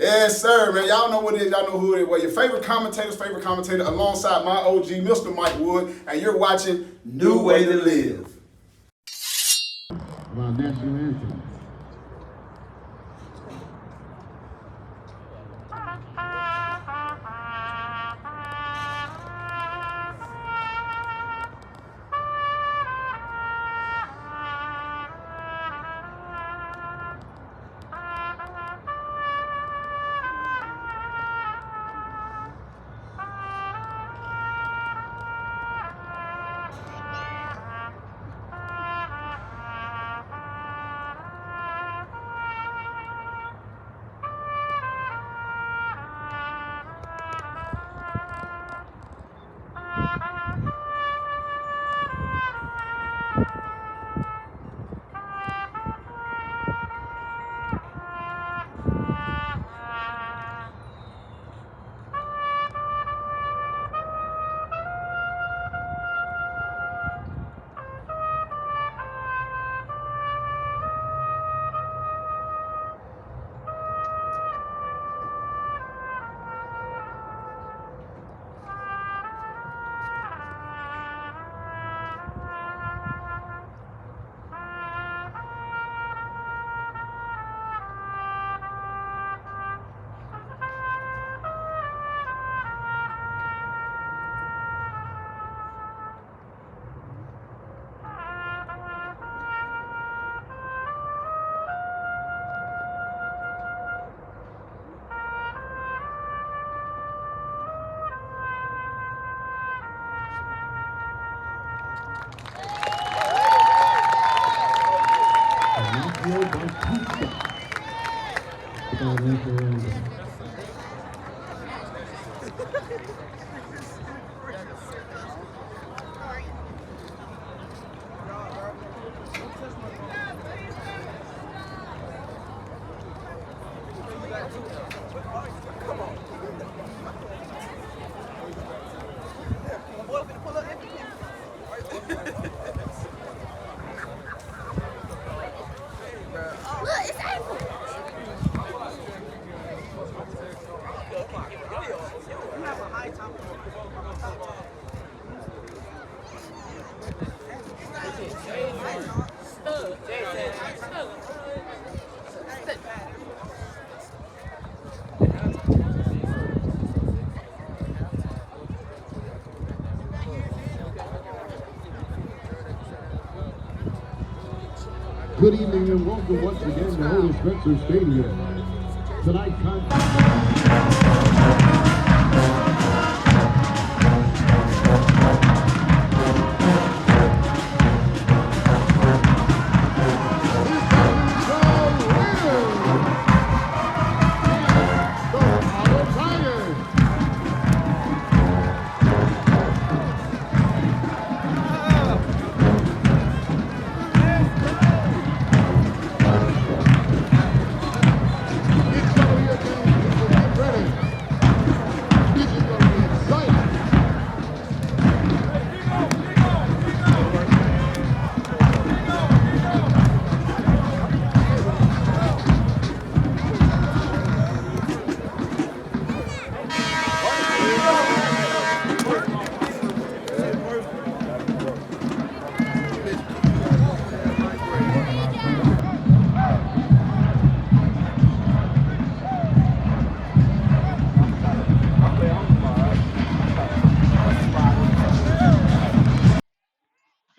Yes, sir, man. Y'all know what it is. Y'all know who it is. Well, your favorite commentator, alongside my OG, Mr. Mike Wood, and you're watching New Way to Live. Our national anthem. Good evening and welcome once again to Otis Spencer Stadium. Tonight,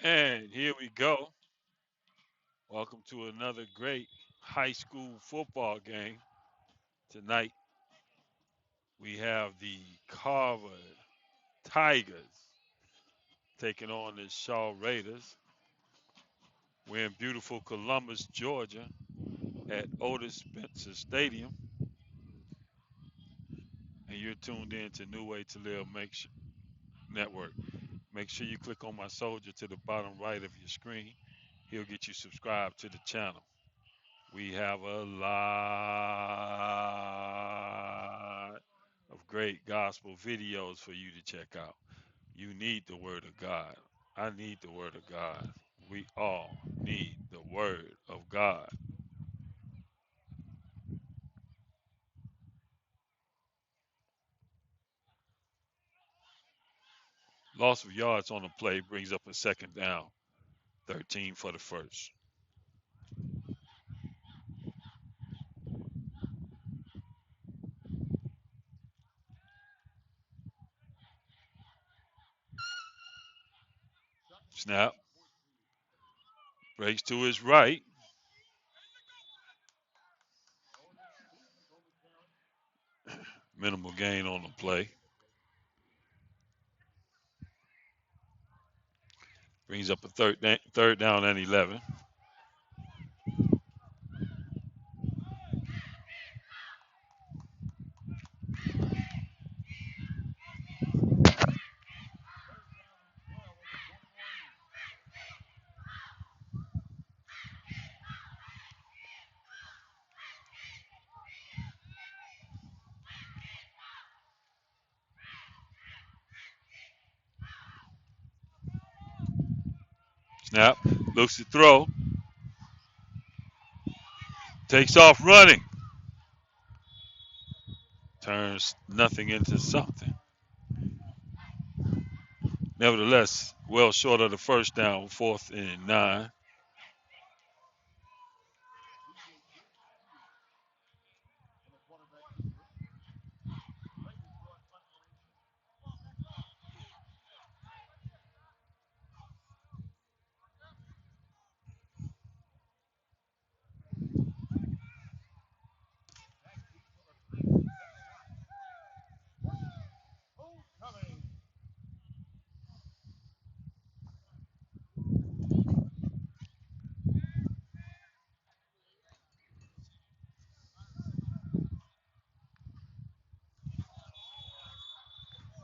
And here we go. Welcome to another great high school football game. Tonight we have the Carver Tigers taking on the Shaw Raiders. We're in beautiful Columbus, Georgia at Otis Spencer Stadium. And you're tuned in to New Way to Live Network. Make sure you click on my soldier to the bottom right of your screen. He'll get you subscribed to the channel. We have a lot of great gospel videos for you to check out. You need the Word of God. I need the Word of God. We all need the Word of God. Loss of yards on the play brings up a second down. 13 for the first. Snap. Breaks to his right. Minimal gain on the play. Brings up a third down and 11. Snap. Looks to throw. Takes off running. Turns nothing into something. Nevertheless, well short of the first down, 4th and 9.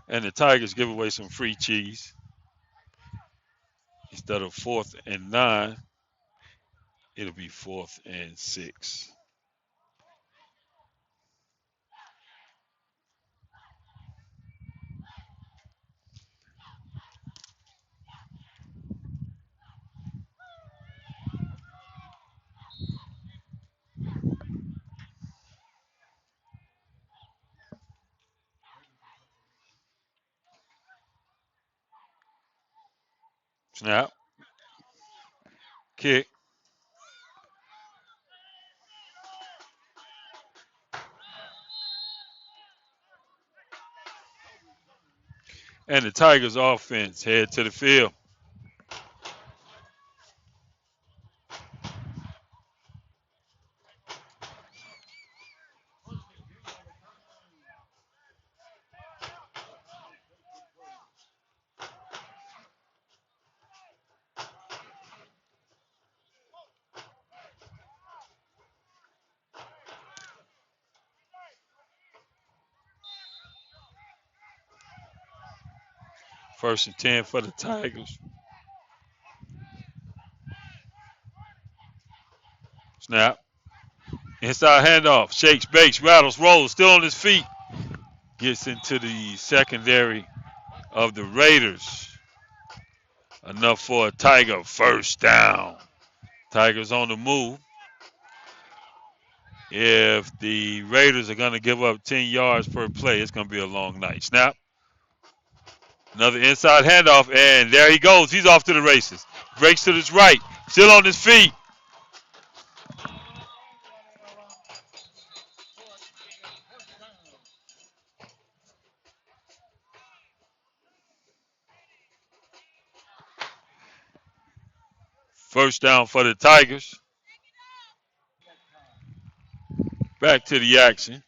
And the Tigers give away some free cheese. Instead of 4th and 9, it'll be 4th and 6. Snap. Kick. And the Tigers offense head to the field. First and 10 for the Tigers. Snap. Inside handoff. Shakes, bakes, rattles, rolls. Still on his feet. Gets into the secondary of the Raiders. Enough for a Tiger first down. Tigers on the move. If the Raiders are going to give up 10 yards per play, it's going to be a long night. Snap. Another inside handoff, and there he goes. He's off to the races. Breaks to his right. Still on his feet. First down for the Tigers. Back to the action.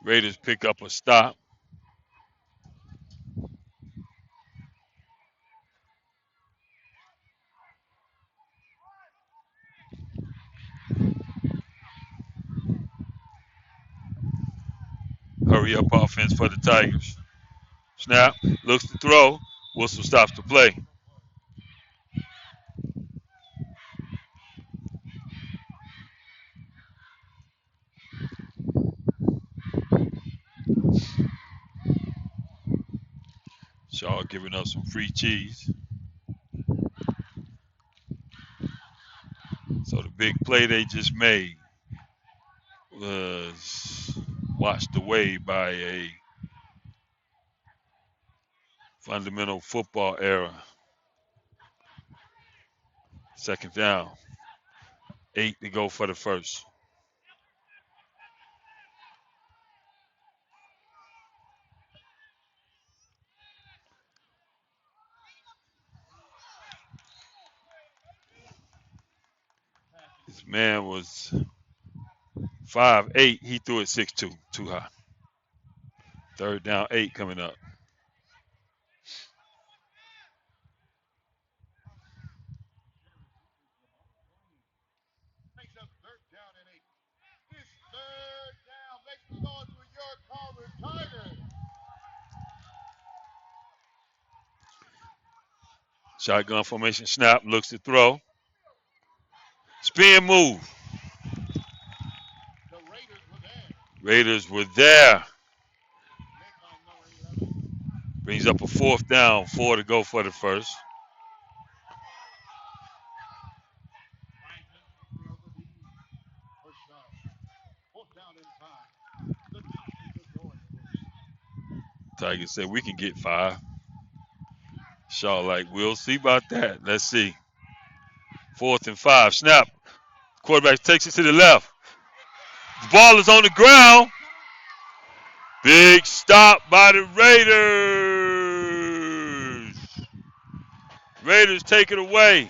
Raiders pick up a stop. Hurry up offense for the Tigers. Snap. Looks to throw. Whistle stops the play. Shaw giving up some free cheese. So the big play they just made was washed away by a Fundamental football era. Second down. 8 to go for the first. This man was 5'8". He threw it 6'2", too high. Third down, 8 coming up. Shotgun formation snap, looks to throw. Spin move. Raiders were there. Brings up a fourth down, 4 to go for the first. Tigers said we can get 5. Shaw like, we'll see about that. Let's see. 4th and 5. Snap. Quarterback takes it to the left. The ball is on the ground. Big stop by the Raiders. Raiders take it away.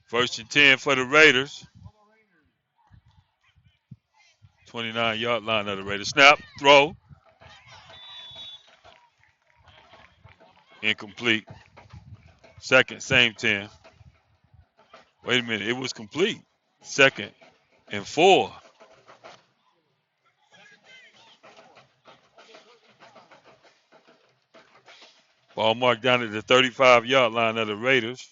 First and 10 for the Raiders. 29-yard line of the Raiders. Snap, throw. Incomplete. Second, same 10. Wait a minute, it was complete. Second and 4. Ball marked down at the 35-yard line of the Raiders.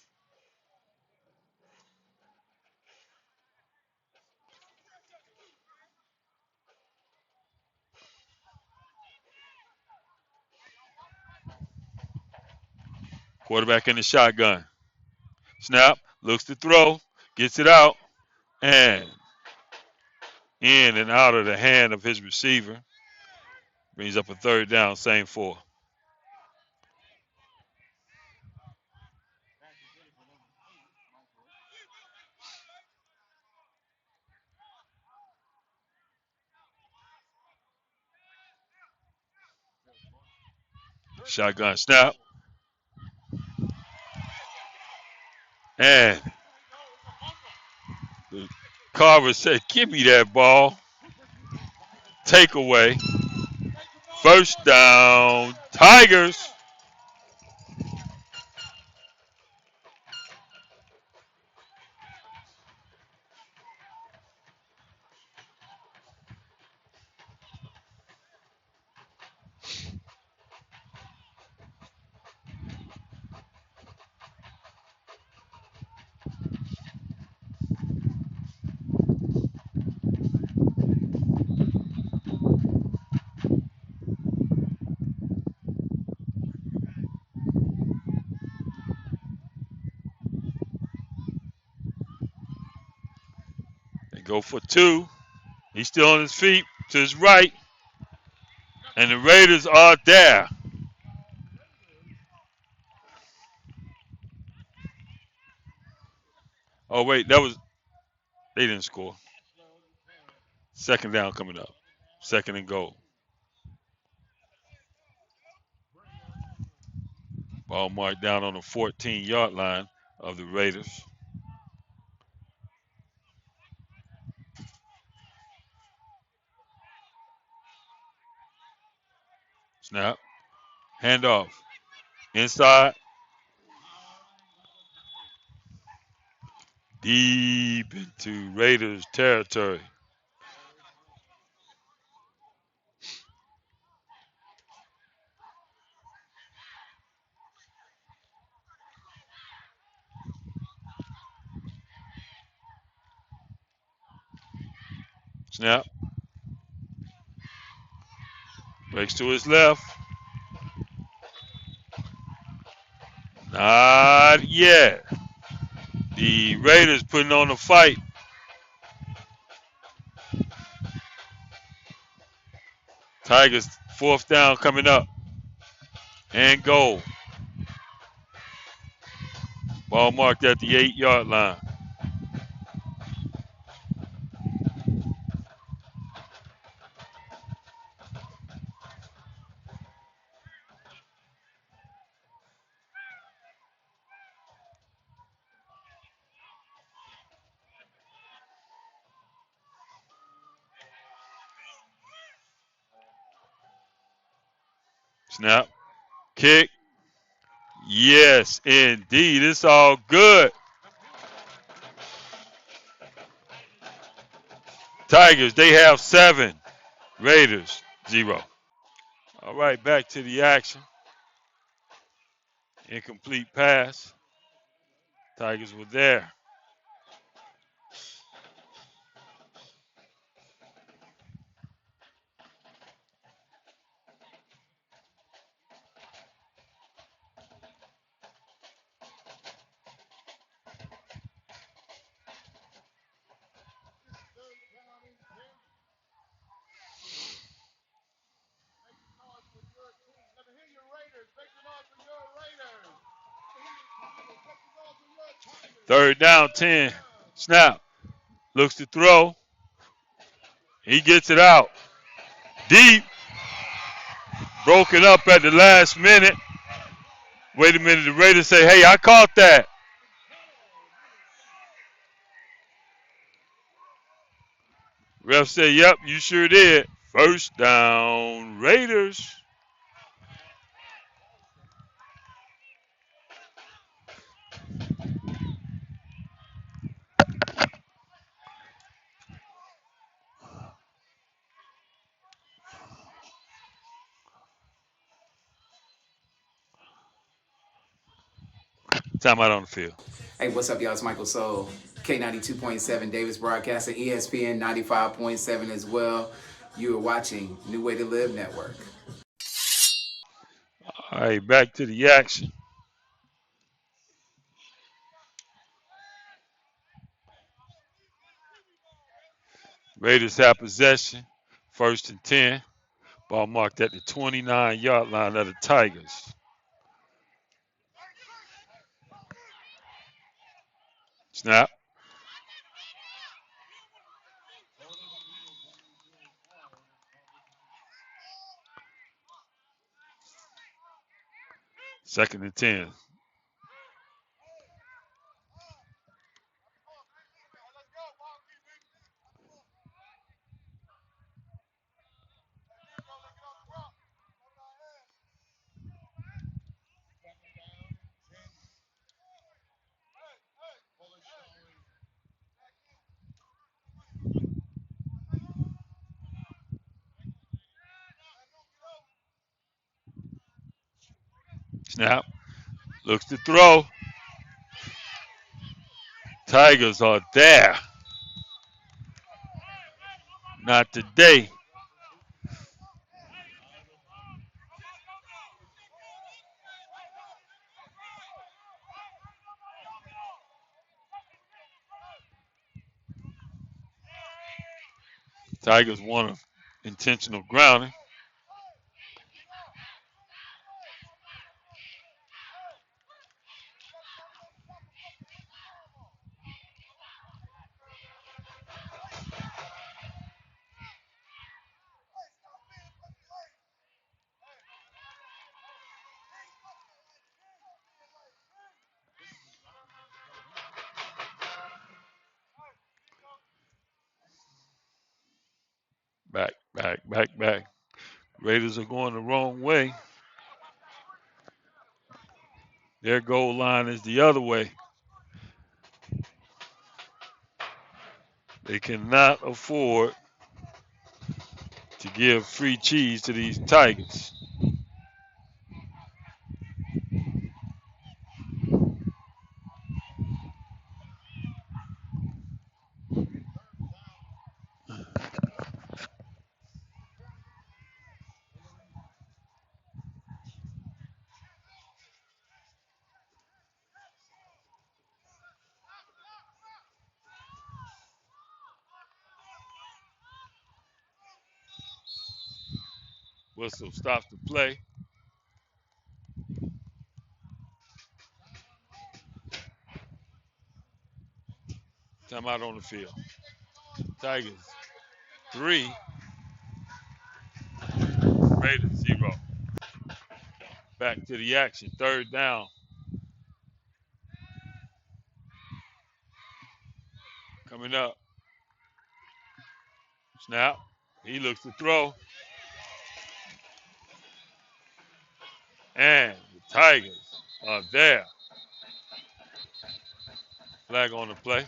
Quarterback in the shotgun. Snap, looks to throw, gets it out, and in and out of the hand of his receiver. Brings up a third down, same 4. Shotgun snap. And Carver said, give me that ball. Takeaway. First down, Tigers. They go for 2. He's still on his feet to his right. And the Raiders are there. Oh, wait, they didn't score. Second down coming up. Second and goal. Ball marked down on the 14-yard line of the Raiders. Snap. Handoff. Inside. Deep into Raiders territory. Snap. Breaks to his left. Not yet. The Raiders putting on a fight. Tigers 4th down coming up. And goal. Ball marked at the 8-yard line. Snap. Kick. Yes, indeed. It's all good. Tigers, they have 7. Raiders, 0. All right, back to the action. Incomplete pass. Tigers were there. Third down, 10. Snap. Looks to throw. He gets it out. Deep. Broken up at the last minute. Wait a minute. The Raiders say, hey, I caught that. Ref said, yep, you sure did. First down, Raiders. Time out on the field. Hey, what's up, y'all? It's Michael Soul, K92.7 Davis Broadcasting, ESPN 95.7 as well. You are watching New Way to Live Network. All right, back to the action. Raiders have possession. 1st and 10. Ball marked at the 29-yard line of the Tigers. Snap. Second and 10. Snap. Looks to throw. Tigers are there. Not today. Tigers want an intentional grounding. Back. Raiders are going the wrong way. Their goal line is the other way. They cannot afford to give free cheese to these Tigers. Whistle stops the play. Timeout on the field. Tigers 3, Raiders 0. Back to the action. Third down. Coming up. Snap. He looks to throw. And the Tigers are there. Flag on the play.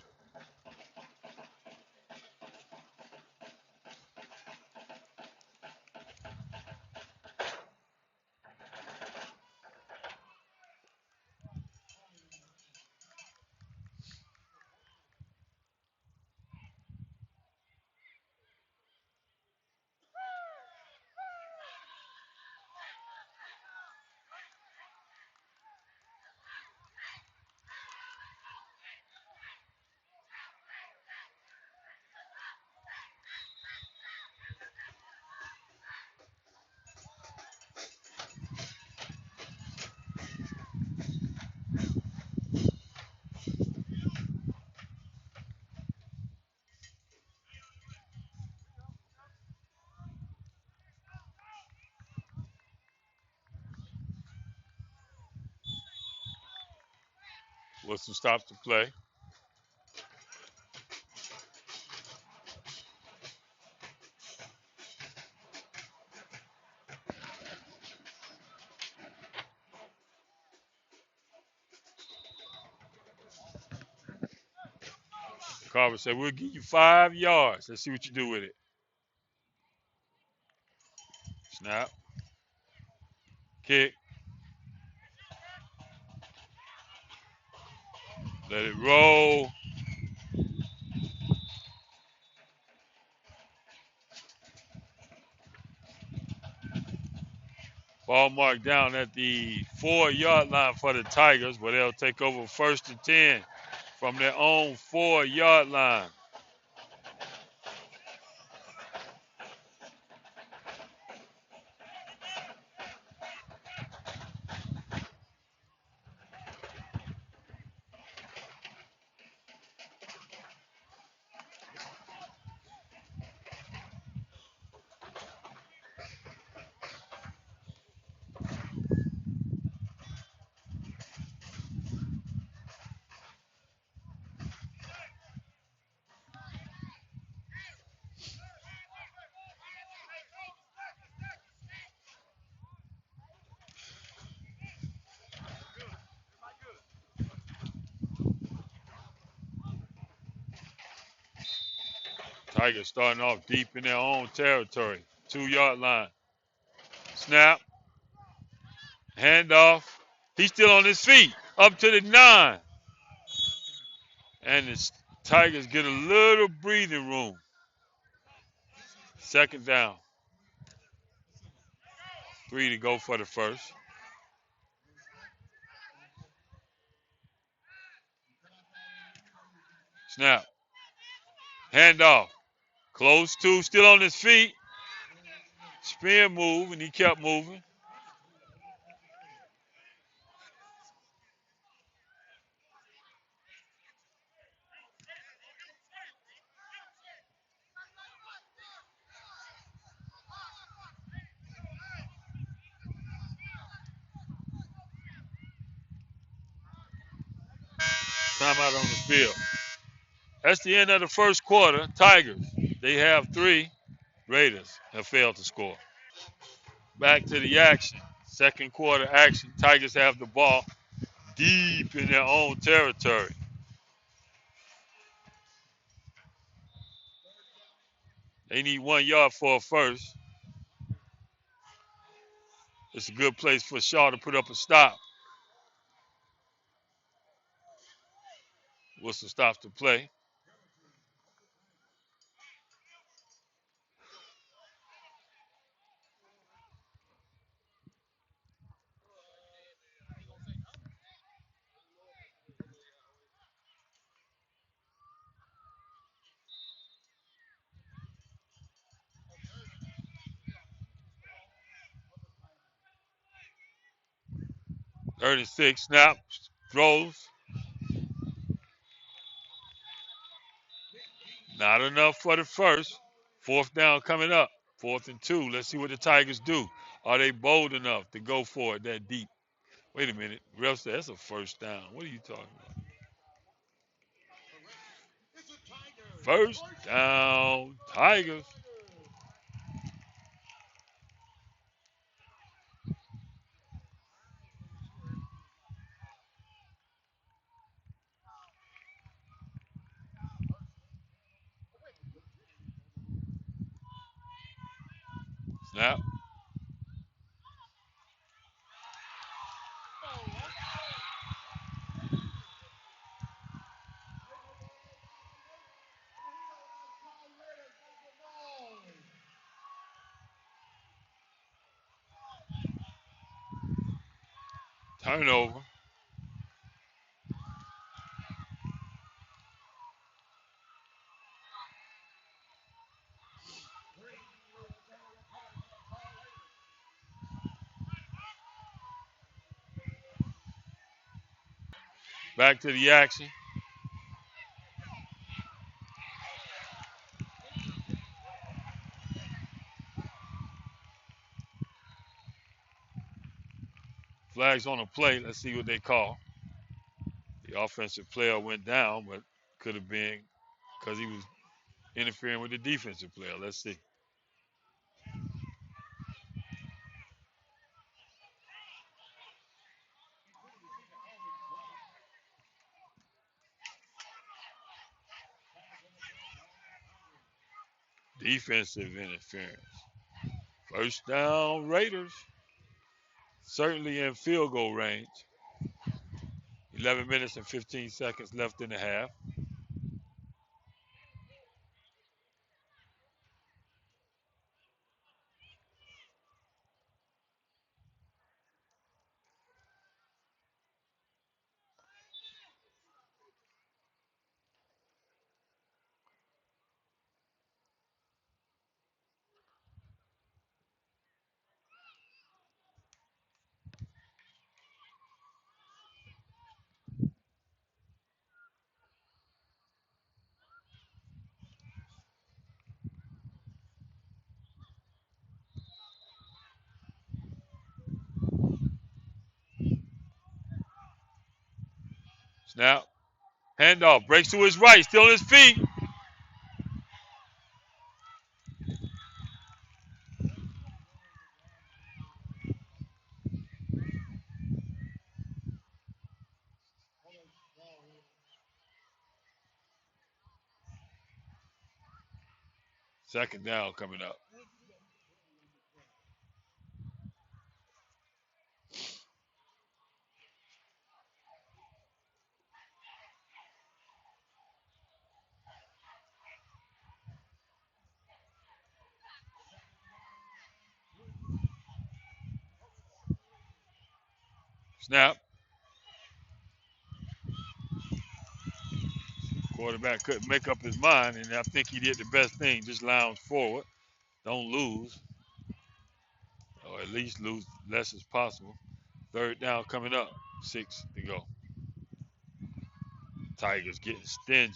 Whistle stops the play. Carver said, we'll give you 5 yards. Let's see what you do with it. Snap. Kick. Let it roll. Ball marked down at the 4-yard line for the Tigers, but they'll take over 1st and 10 from their own 4-yard line. Tigers starting off deep in their own territory. 2-yard line. Snap. Handoff. He's still on his feet. Up to the 9. And the Tigers get a little breathing room. 2nd down. 3 to go for the first. Snap. Handoff. Close to, still on his feet. Spin move, and he kept moving. Timeout on the field. That's the end of the first quarter. Tigers, they have 3. Raiders have failed to score. Back to the action. Second quarter action. Tigers have the ball deep in their own territory. They need 1 yard for a first. It's a good place for Shaw to put up a stop. Whistle stops the play. 36, snap, throws. Not enough for the first. Fourth down coming up. 4th and 2. Let's see what the Tigers do. Are they bold enough to go for it that deep? Wait a minute. Ref said that's a first down. What are you talking about? First down, Tigers. Snap. Turnover. Back to the action. Flags on the play. Let's see what they call. The offensive player went down, but could have been because he was interfering with the defensive player. Let's see. Defensive interference. First down, Raiders. Certainly in field goal range. 11 minutes and 15 seconds left in the half. Snap. Handoff. Breaks to his right. Still on his feet. Second down coming up. Snap. Quarterback couldn't make up his mind, and I think he did the best thing. Just lounge forward. Don't lose, or at least lose less as possible. Third down coming up. 6 to go. Tigers getting stingy.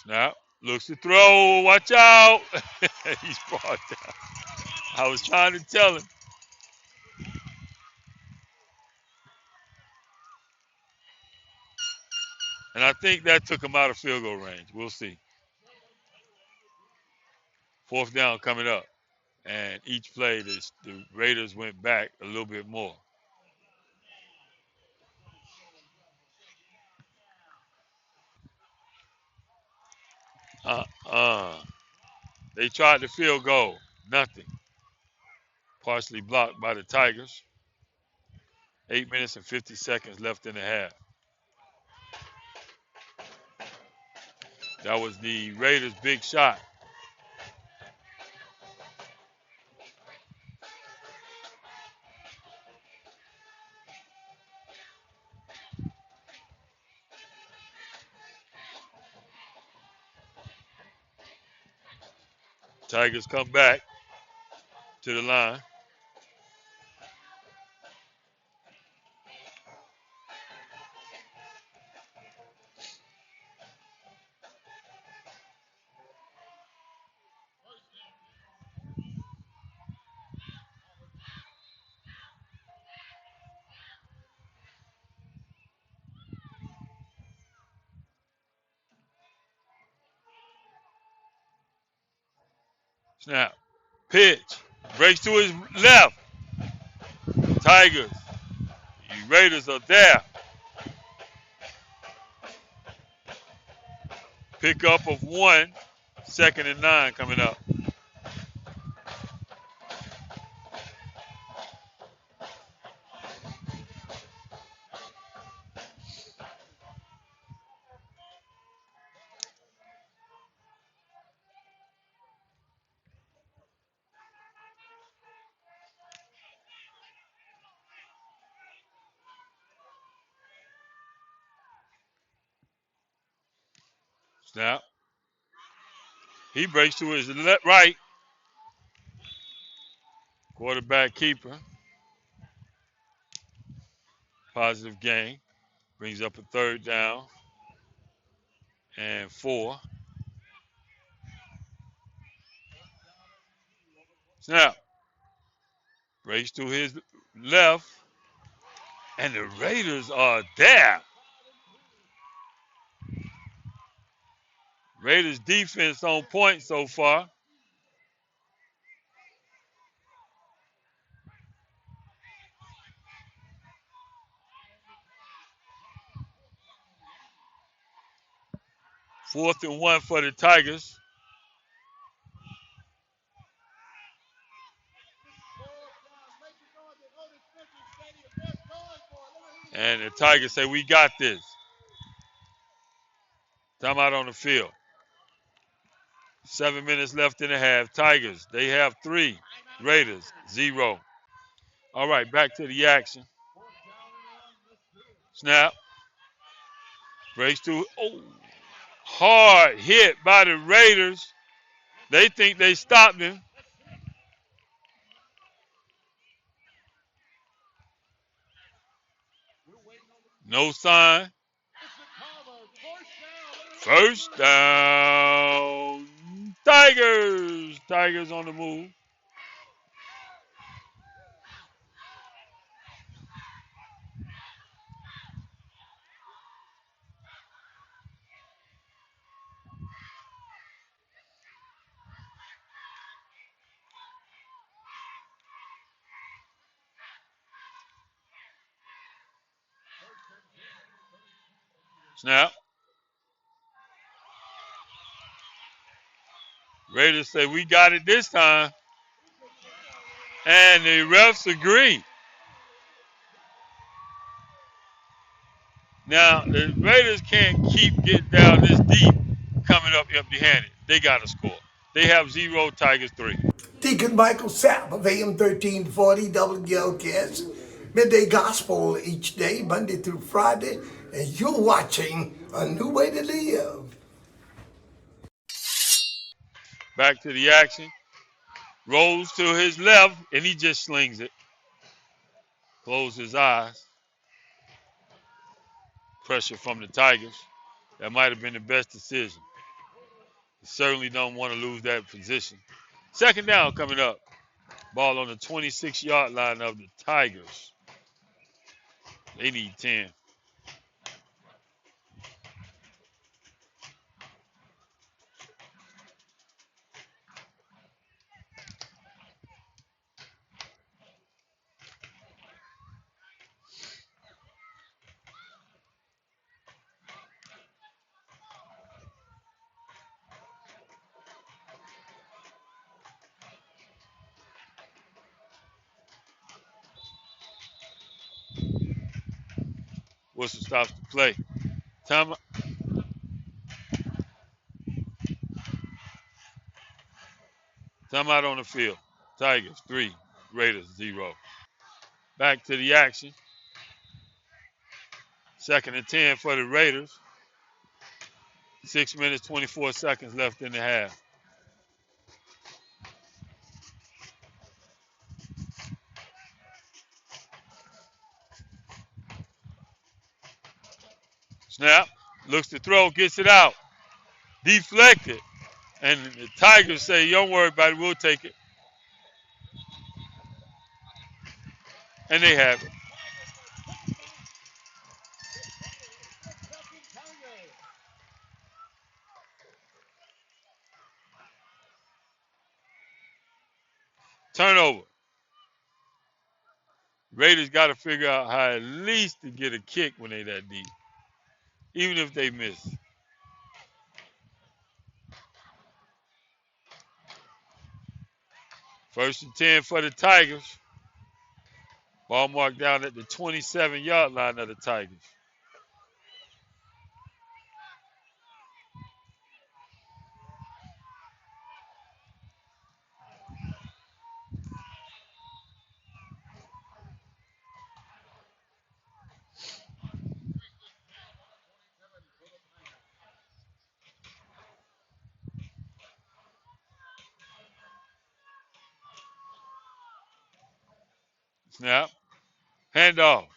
Snap. Looks to throw. Watch out. He's brought down. I was trying to tell him. And I think that took him out of field goal range. We'll see. Fourth down coming up. And each play, the Raiders went back a little bit more. Uh-uh. They tried the field goal. Nothing. Partially blocked by the Tigers. 8 minutes and 50 seconds left in the half. That was the Raiders' big shot. Tigers come back to the line. Snap. Pitch. Breaks to his left. Tigers. The Raiders are there. Pickup of 1. 2nd and 9 coming up. Snap. He breaks to his right. Quarterback keeper. Positive gain. Brings up a 3rd down and 4. Snap. Breaks to his left. And the Raiders are there. Raiders defense on point so far. Fourth and 1 for the Tigers. And the Tigers say, we got this. Time out on the field. 7 minutes left in the half. Tigers, they have 3. Raiders, 0. All right, back to the action. Snap. Breaks to, hard hit by the Raiders. They think they stopped him. No sign. First down. Tigers. Tigers on the move. Snap. Raiders say, we got it this time. And the refs agree. Now, the Raiders can't keep getting down this deep, coming up empty-handed. They got to score. They have 0, Tigers 3. Deacon Michael Sapp of AM 1340 WLKS. Midday Gospel each day, Monday through Friday. And you're watching A New Way to Live. Back to the action. Rolls to his left, and he just slings it. Close his eyes. Pressure from the Tigers. That might have been the best decision. You certainly don't want to lose that position. 2nd down coming up. Ball on the 26-yard line of the Tigers. They need 10. Whistle stops the play. Time. Timeout on the field. Tigers 3, Raiders 0. Back to the action. 2nd and 10 for the Raiders. 6 minutes, 24 seconds left in the half. Snap. Looks to throw, gets it out. Deflected. And the Tigers say, don't worry about it, we'll take it. And they have it. Turnover. Raiders got to figure out how at least to get a kick when they that deep, even if they miss. First and 10 for the Tigers. Ball marked down at the 27-yard line of the Tigers. Snap. Handoff.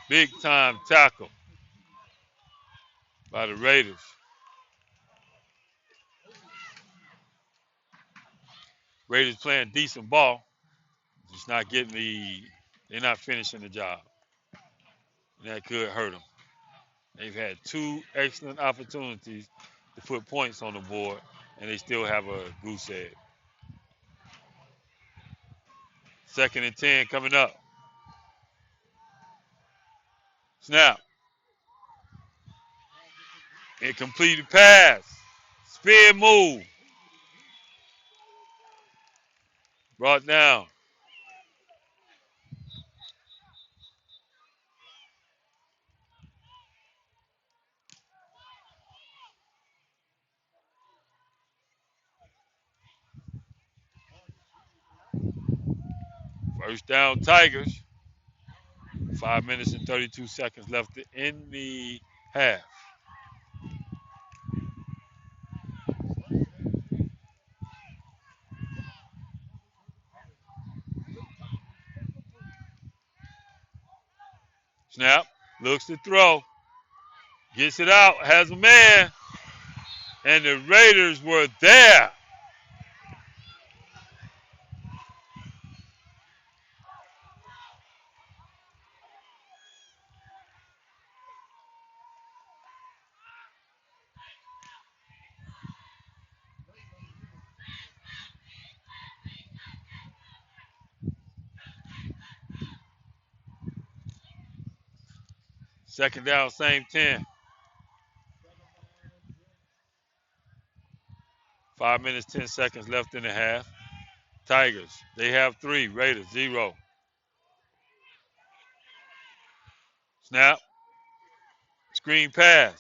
Big time tackle by the Raiders. Raiders playing decent ball. Just not getting they're not finishing the job. And that could hurt them. They've had 2 excellent opportunities to put points on the board, and they still have a goose egg. 2nd and 10 coming up. Snap. Incompleted pass. Spin move. Brought down. First down, Tigers. 5 minutes and 32 seconds left in the half. Snap. Looks to throw. Gets it out. Has a man. And the Raiders were there. Second down, same 10. 5 minutes, 10 seconds left in the half. Tigers, they have 3. Raiders, 0. Snap. Screen pass.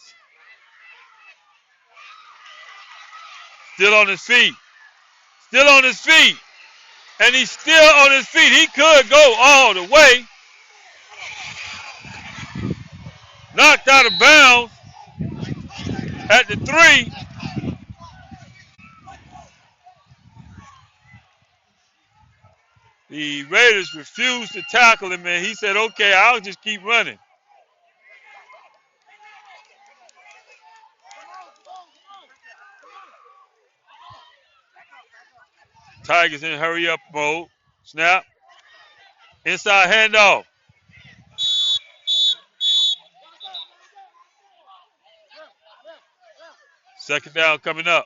Still on his feet. Still on his feet. And he's still on his feet. He could go all the way. Knocked out of bounds at the 3. The Raiders refused to tackle him, and he said, okay, I'll just keep running. Tigers in hurry up mode. Snap. Inside handoff. Second down coming up.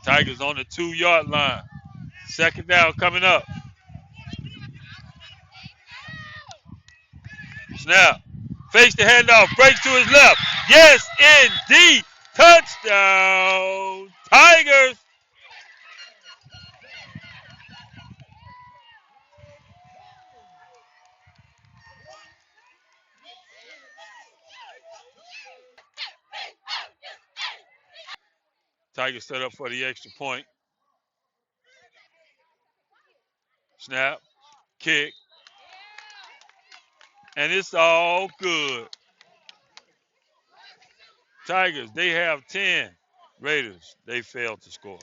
Tigers on the 2-yard line. Second down coming up. Snap. Fakes the handoff. Breaks to his left. Yes, indeed. Touchdown, Tigers. Tigers set up for the extra point. Snap, kick, and it's all good. Tigers, they have 10. Raiders, they failed to score.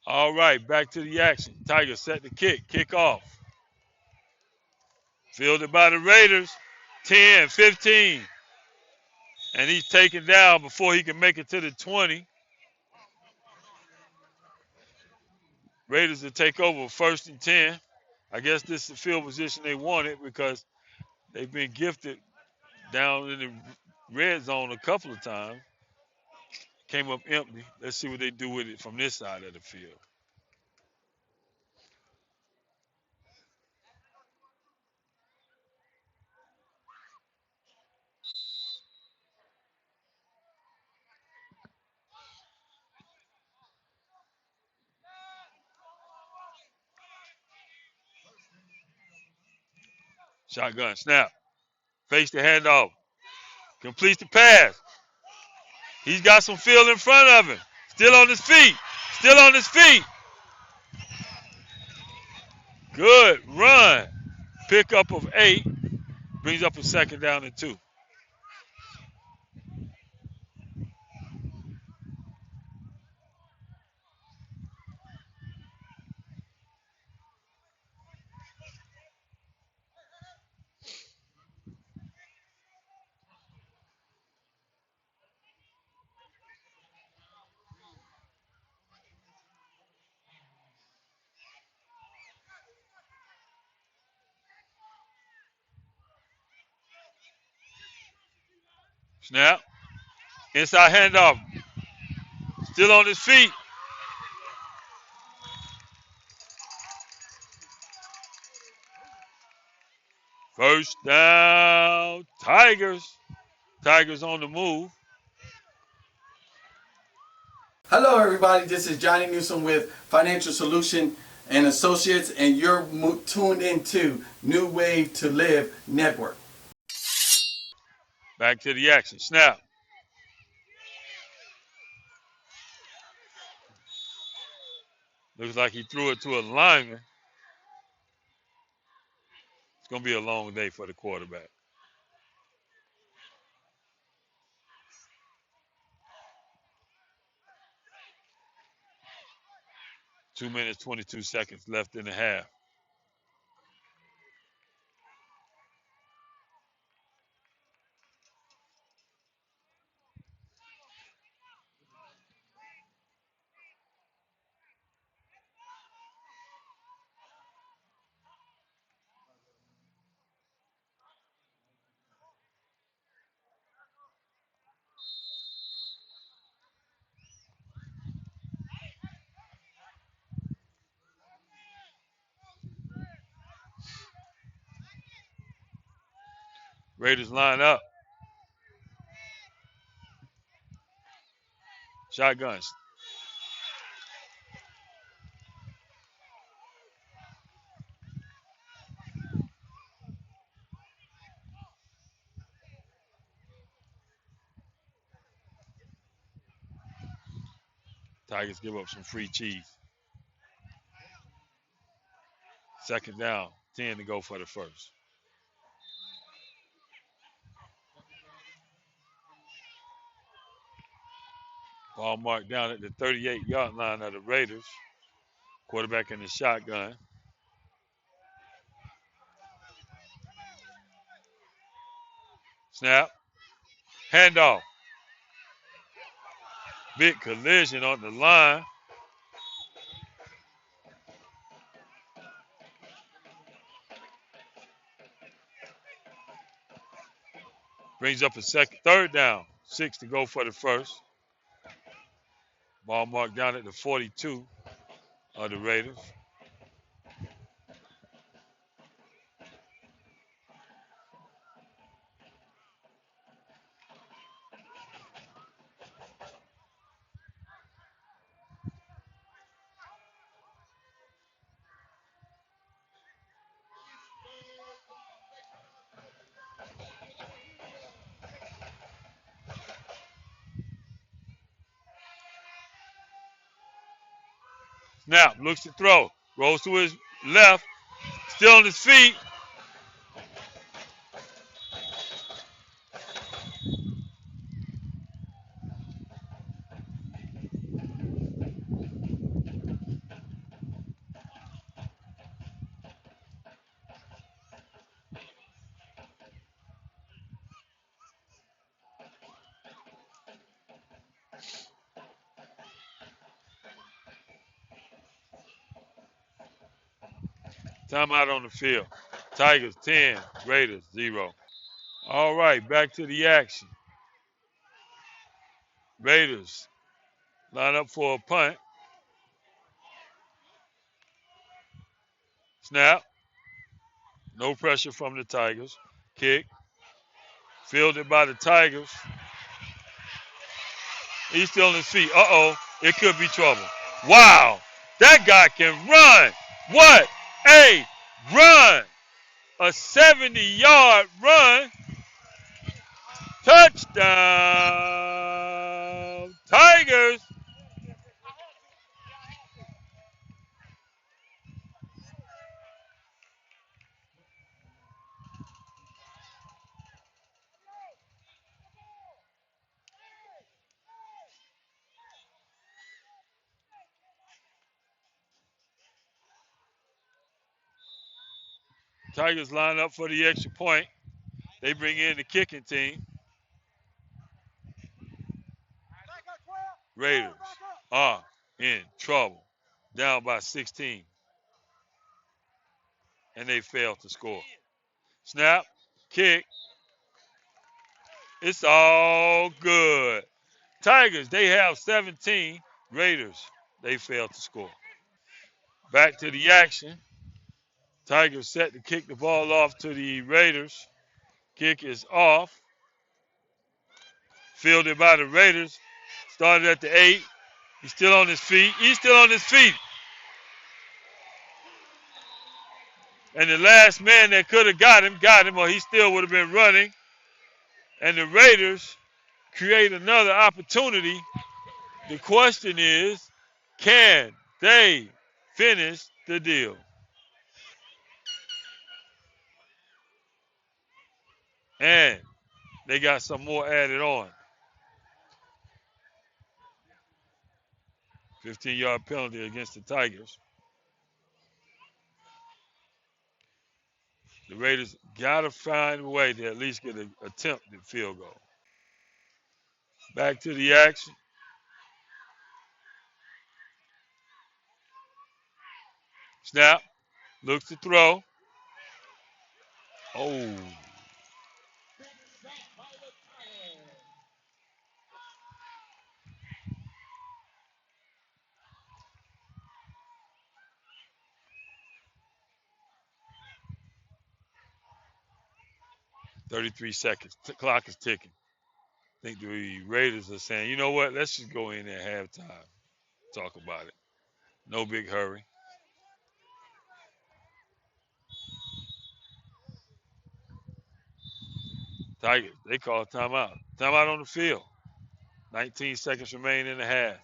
All right, back to the action. Tigers set the kick off. Fielded by the Raiders, 10, 15. And he's taken down before he can make it to the 20. Raiders will take over 1st and 10. I guess this is the field position they wanted because they've been gifted down in the red zone a couple of times. Came up empty. Let's see what they do with it from this side of the field. Shotgun snap. Face the handoff. Completes the pass. He's got some field in front of him. Still on his feet. Still on his feet. Good run. Pickup of 8. Brings up a 2nd down and 2. Snap. Inside handoff. Still on his feet. First down, Tigers. Tigers on the move. Hello, everybody. This is Johnny Newsom with Financial Solution and Associates, and you're tuned into New Wave to Live Network. Back to the action. Snap. Looks like he threw it to a lineman. It's going to be a long day for the quarterback. 2 minutes, 22 seconds left in the half. Raiders line up. Shotguns. Tigers give up some free cheese. 2nd down, 10 to go for the first. Ball marked down at the 38-yard line of the Raiders. Quarterback in the shotgun. Snap. Handoff. Big collision on the line. Brings up a 3rd down. 6 to go for the first. Ball marked down at the 42 of the Raiders. Snap, looks to throw. Rolls to his left. Still on his feet. Timeout on the field. Tigers 10, Raiders 0. All right, back to the action. Raiders line up for a punt. Snap. No pressure from the Tigers. Kick. Fielded by the Tigers. He's still on his feet. Uh-oh. It could be trouble. Wow. That guy can run. What a run. A 70-yard run. Touchdown. Tigers. Tigers line up for the extra point. They bring in the kicking team. Raiders are in trouble. Down by 16. And they fail to score. Snap. Kick. It's all good. Tigers, they have 17. Raiders, they fail to score. Back to the action. Tigers set to kick the ball off to the Raiders. Kick is off. Fielded by the Raiders. Started at the 8. He's still on his feet. He's still on his feet. And the last man that could have got him, or he still would have been running. And the Raiders create another opportunity. The question is, can they finish the deal? And they got some more added on. 15-yard penalty against the Tigers. The Raiders got to find a way to at least get an attempted field goal. Back to the action. Snap. Looks to throw. Oh. "33 seconds. The clock is ticking. I think the Raiders are saying, you know what? Let's just go in at halftime. Talk about it. No big hurry. Tigers, they call timeout. Timeout on the field. 19 seconds remain in the half.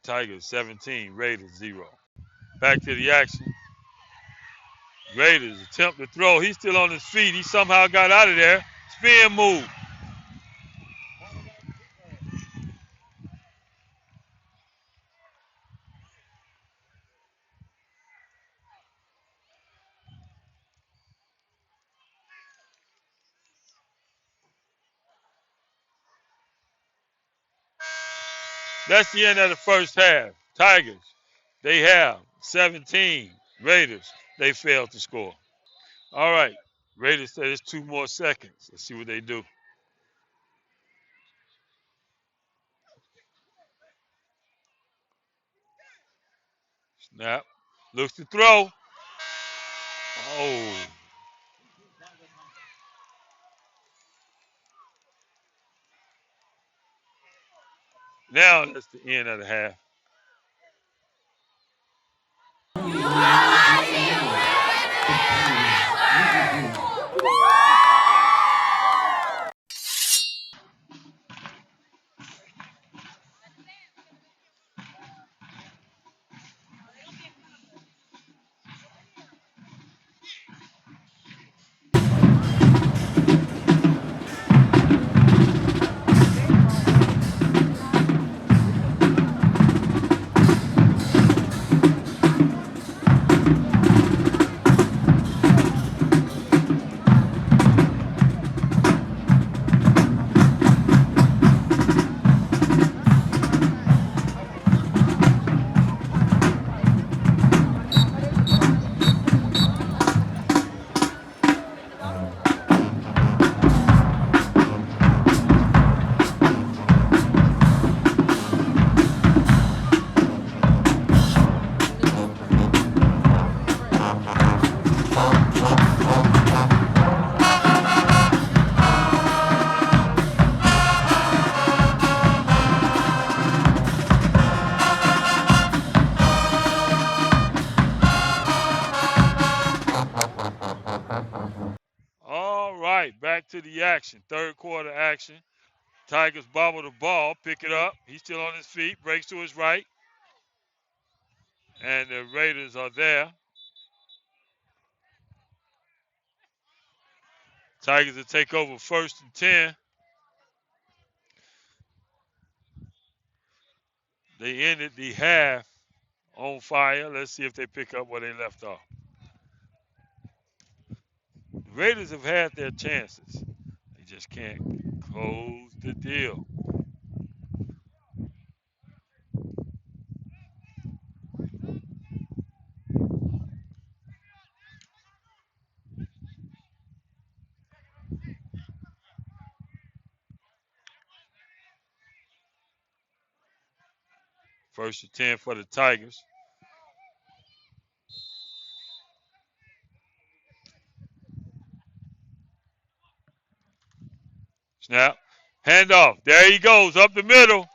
Tigers 17, Raiders 0. Back to the action. Raiders attempt to throw. He's still on his feet. He somehow got out of there. Spin move. That's the end of the first half. Tigers, they have 17. Raiders, they failed to score. All right. Raiders said it's 2 more seconds. Let's see what they do. Snap. Looks to throw. Oh. Now that's the end of the half. the action. Third quarter action. Tigers bobble the ball, pick it up. He's still on his feet, breaks to his right. And the Raiders are there. Tigers will take over 1st and 10. They ended the half on fire. Let's see if they pick up where they left off. The Raiders have had their chances. They just can't close the deal. First and 10 for the Tigers. Snap. Handoff. There he goes, up the middle.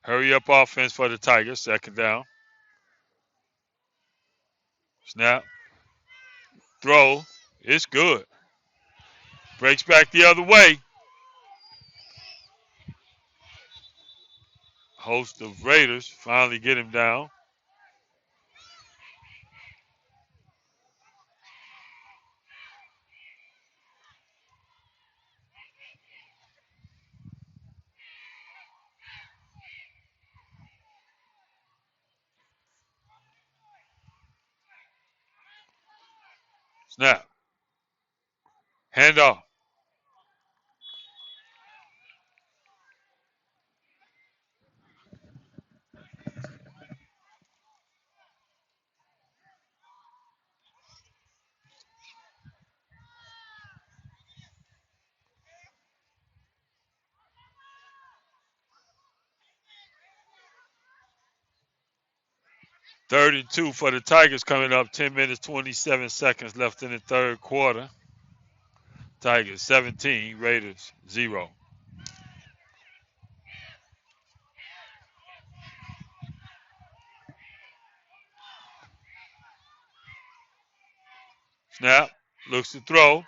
Hurry up offense for the Tigers. 2nd down. Snap. Throw. It's good. Breaks back the other way. Host of Raiders finally get him down. Snap. Handoff. Third and 2 for the Tigers coming up. 10 minutes, 27 seconds left in the third quarter. Tigers 17, Raiders 0. Snap. Looks to throw.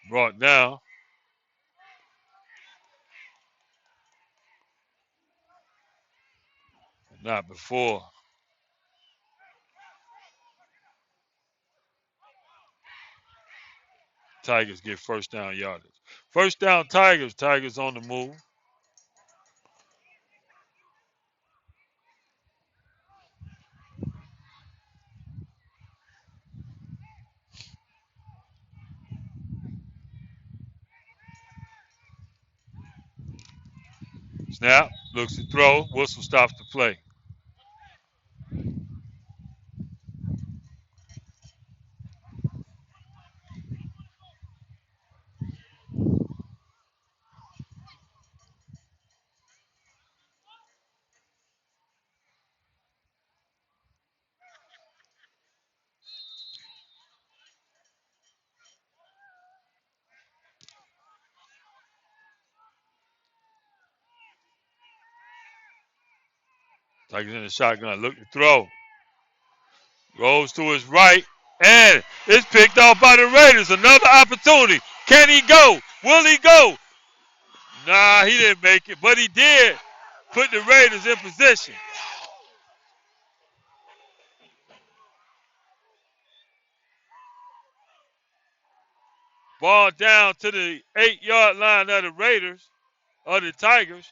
Brought down. Not before. Tigers get first down yardage. First down Tigers. Tigers on the move. Snap. Looks to throw. Whistle stops the play. Tigers in the shotgun. Look to throw. Goes to his right. And it's picked off by the Raiders. Another opportunity. Can he go? Will he go? Nah, he didn't make it. But he did put the Raiders in position. Ball down to the 8-yard line of the Raiders, or the Tigers,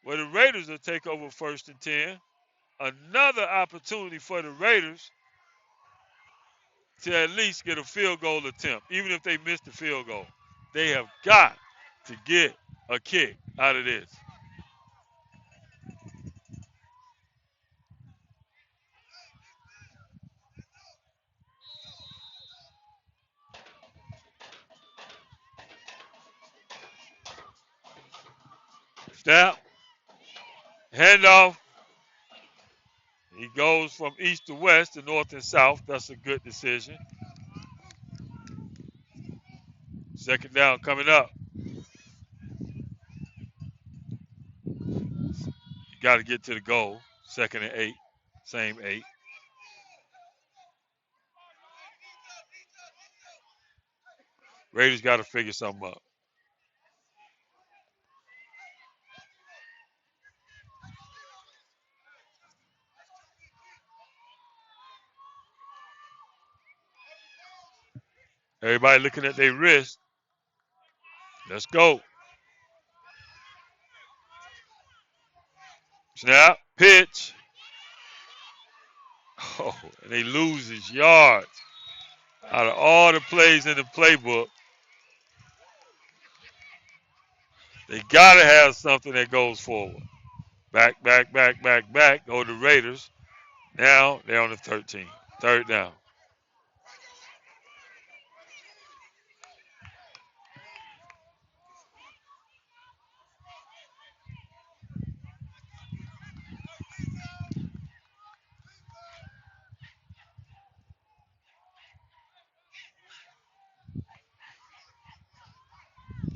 where the Raiders will take over 1st and 10. Another opportunity for the Raiders to at least get a field goal attempt, even if they miss the field goal. They have got to get a kick out of this. Snap. Handoff. He goes from east to west to north and south. That's a good decision. Second down coming up. You got to get to the goal. Second and 8. Same 8. Raiders got to figure something up. Everybody looking at their wrist. Let's go. Snap. Pitch. Oh, and they lose his yards. Out of all the plays in the playbook, they got to have something that goes forward. Back, back, back, back, back. Go to Raiders. Now they're on the 13. Third down.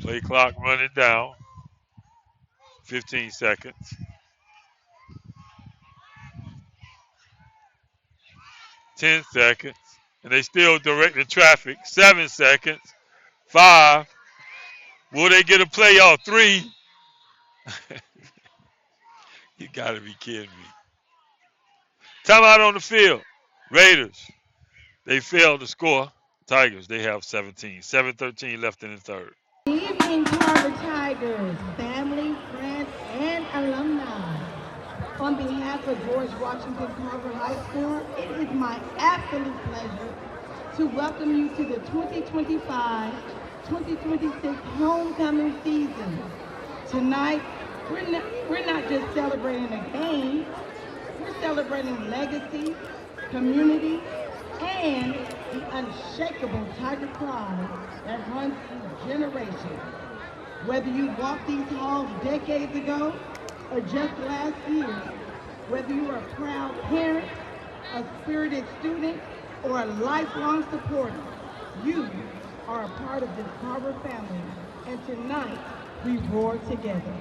Play clock running down. 15 seconds. 10 seconds. And they still directing traffic. 7 seconds. 5. Will they get a play off? 3. You got to be kidding me. Timeout on the field. Raiders. They failed to score. Tigers, they have 17. 7:13 left in the third. Good evening, Carver Tigers, family, friends, and alumni. On behalf of George Washington Carver High School, it is my absolute pleasure to welcome you to the 2025-2026 homecoming season. Tonight, we're not just celebrating a game, we're celebrating legacy, community, and the unshakable Tiger pride that runs through generations. Whether you walked these halls decades ago or just last year, whether you are a proud parent, a spirited student, or a lifelong supporter, you are a part of this Carver family, and tonight we roar together.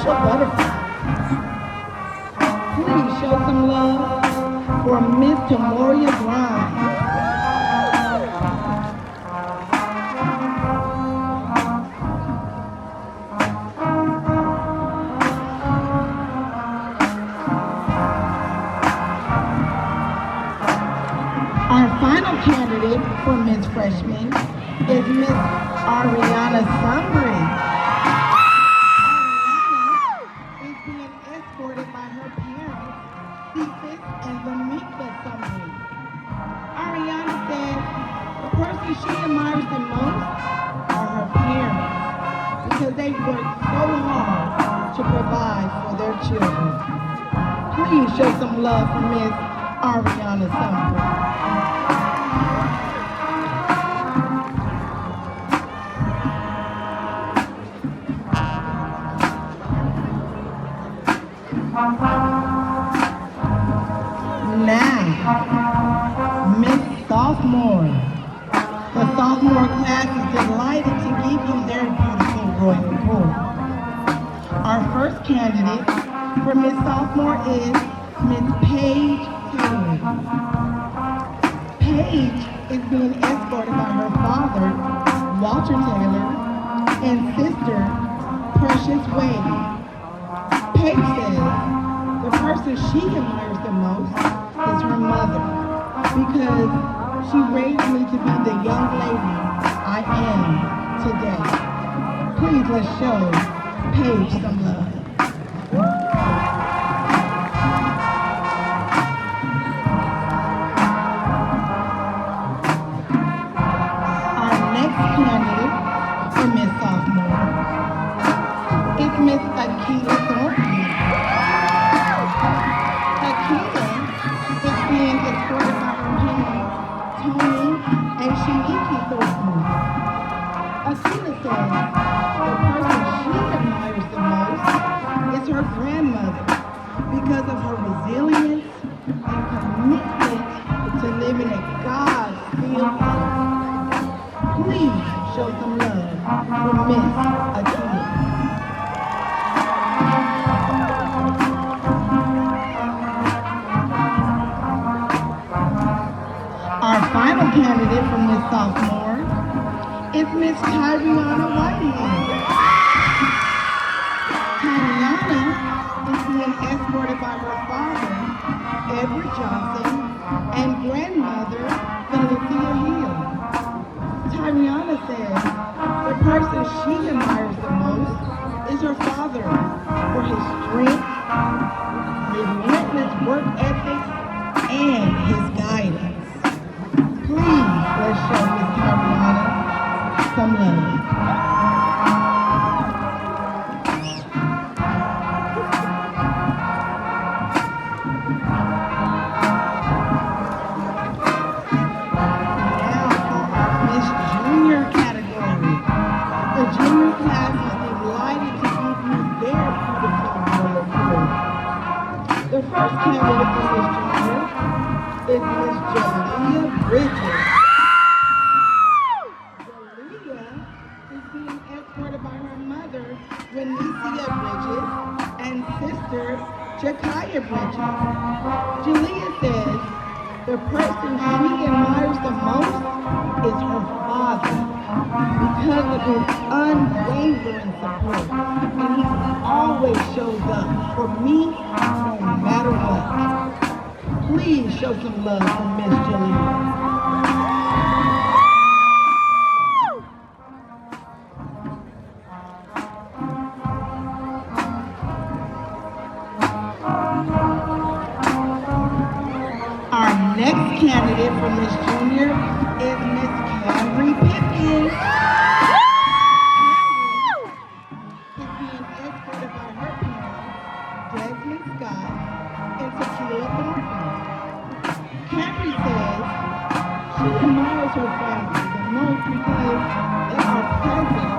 social butterflies. Please show some love for Miss Tamoria Grimes. Our final candidate for Miss Freshman is Miss Ariana Sunbury. Is being escorted by her parents, Cephas and Lamika Sunbury. Ariana says the person she admires the most are her parents because they work so hard to provide for their children. Please show some love for Miss Ariana Sunbury. Now, Miss Sophomore. The sophomore class is delighted to give you their beautiful royal report. Our first candidate for Miss Sophomore is Miss Paige Taylor. Paige is being escorted by her father, Walter Taylor, and sister, Precious Wade. Paige says the person she admires the most is her mother because she raised me to be the young lady I am today. Please let's show Paige some love. Our next candidate for Miss Sophomore is Miss Akila Thornton. Akila is being escorted by her parents, Tony and Shaniki Thornton. Akila says the person she admires the most is her grandmother because of her resilience and commitment to living a God-filled life. Please show some love for Miss Akila. Our final candidate for Miss Sophomore is Miss Tyriana Whitehead. Tyriana is being escorted by her father, Edward Johnson, and grandmother, Valencia Hill. Tyriana says the person she admires the most is her father for his strength, relentless work ethic, and his guidance. Please let's show Miss Tyriana some love. Now for our Miss Junior category. The junior class is delighted to give you their beautiful royal report. The first candidate for Miss Junior is Miss Jalea Bridges. Jalea is being escorted by her mother, Wenicia Bridges, and sister, Jakaya Bridges. Jalea says the person she admires the most is her father because of his unwavering support, and he always shows up for me no matter what. Please show some love for Miss Jalea. Our next candidate for Miss Junior is Miss Camry Pippin. Camry is being escorted by her parents, Desmond Scott and Tequila Thornton. Camry says she admires her family the most because they are present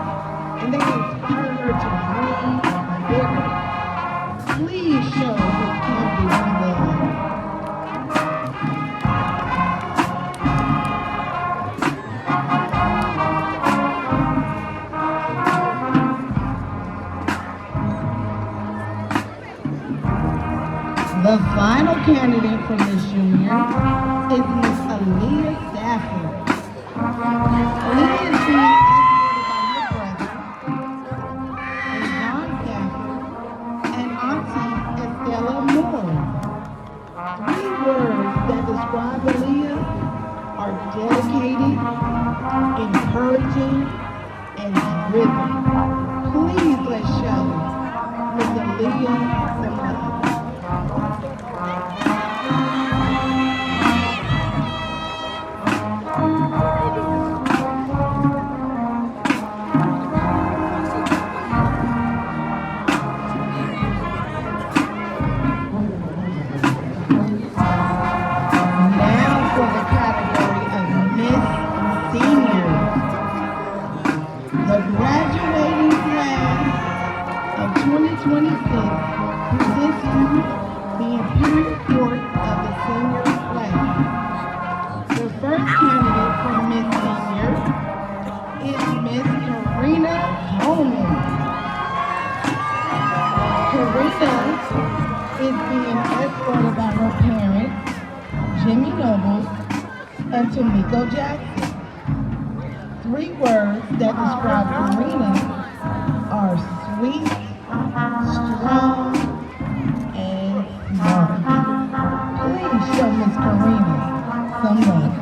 and they inspire her to dream bigger. Please show Miss Camry some love. The final candidate for Miss Junior is Miss Aaliyah Stafford. Aaliyah is being escorted by her brother, John Stafford, and Auntie Estella Moore. Three words that describe Aaliyah are dedicated, encouraging, and driven. Please let's show Miss Aaliyah some love. Now for the category of Miss Senior. The graduating class of 2026 presents you the Imperial Court of the Senior class. The first candidate for Miss Senior is Miss Karina Coleman. Karina is being escorted by her parents, Jimmy Noble and Tamiko Jackson. Three words that describe Karina are sweet, strong, and smart. Please show Miss Karina some love.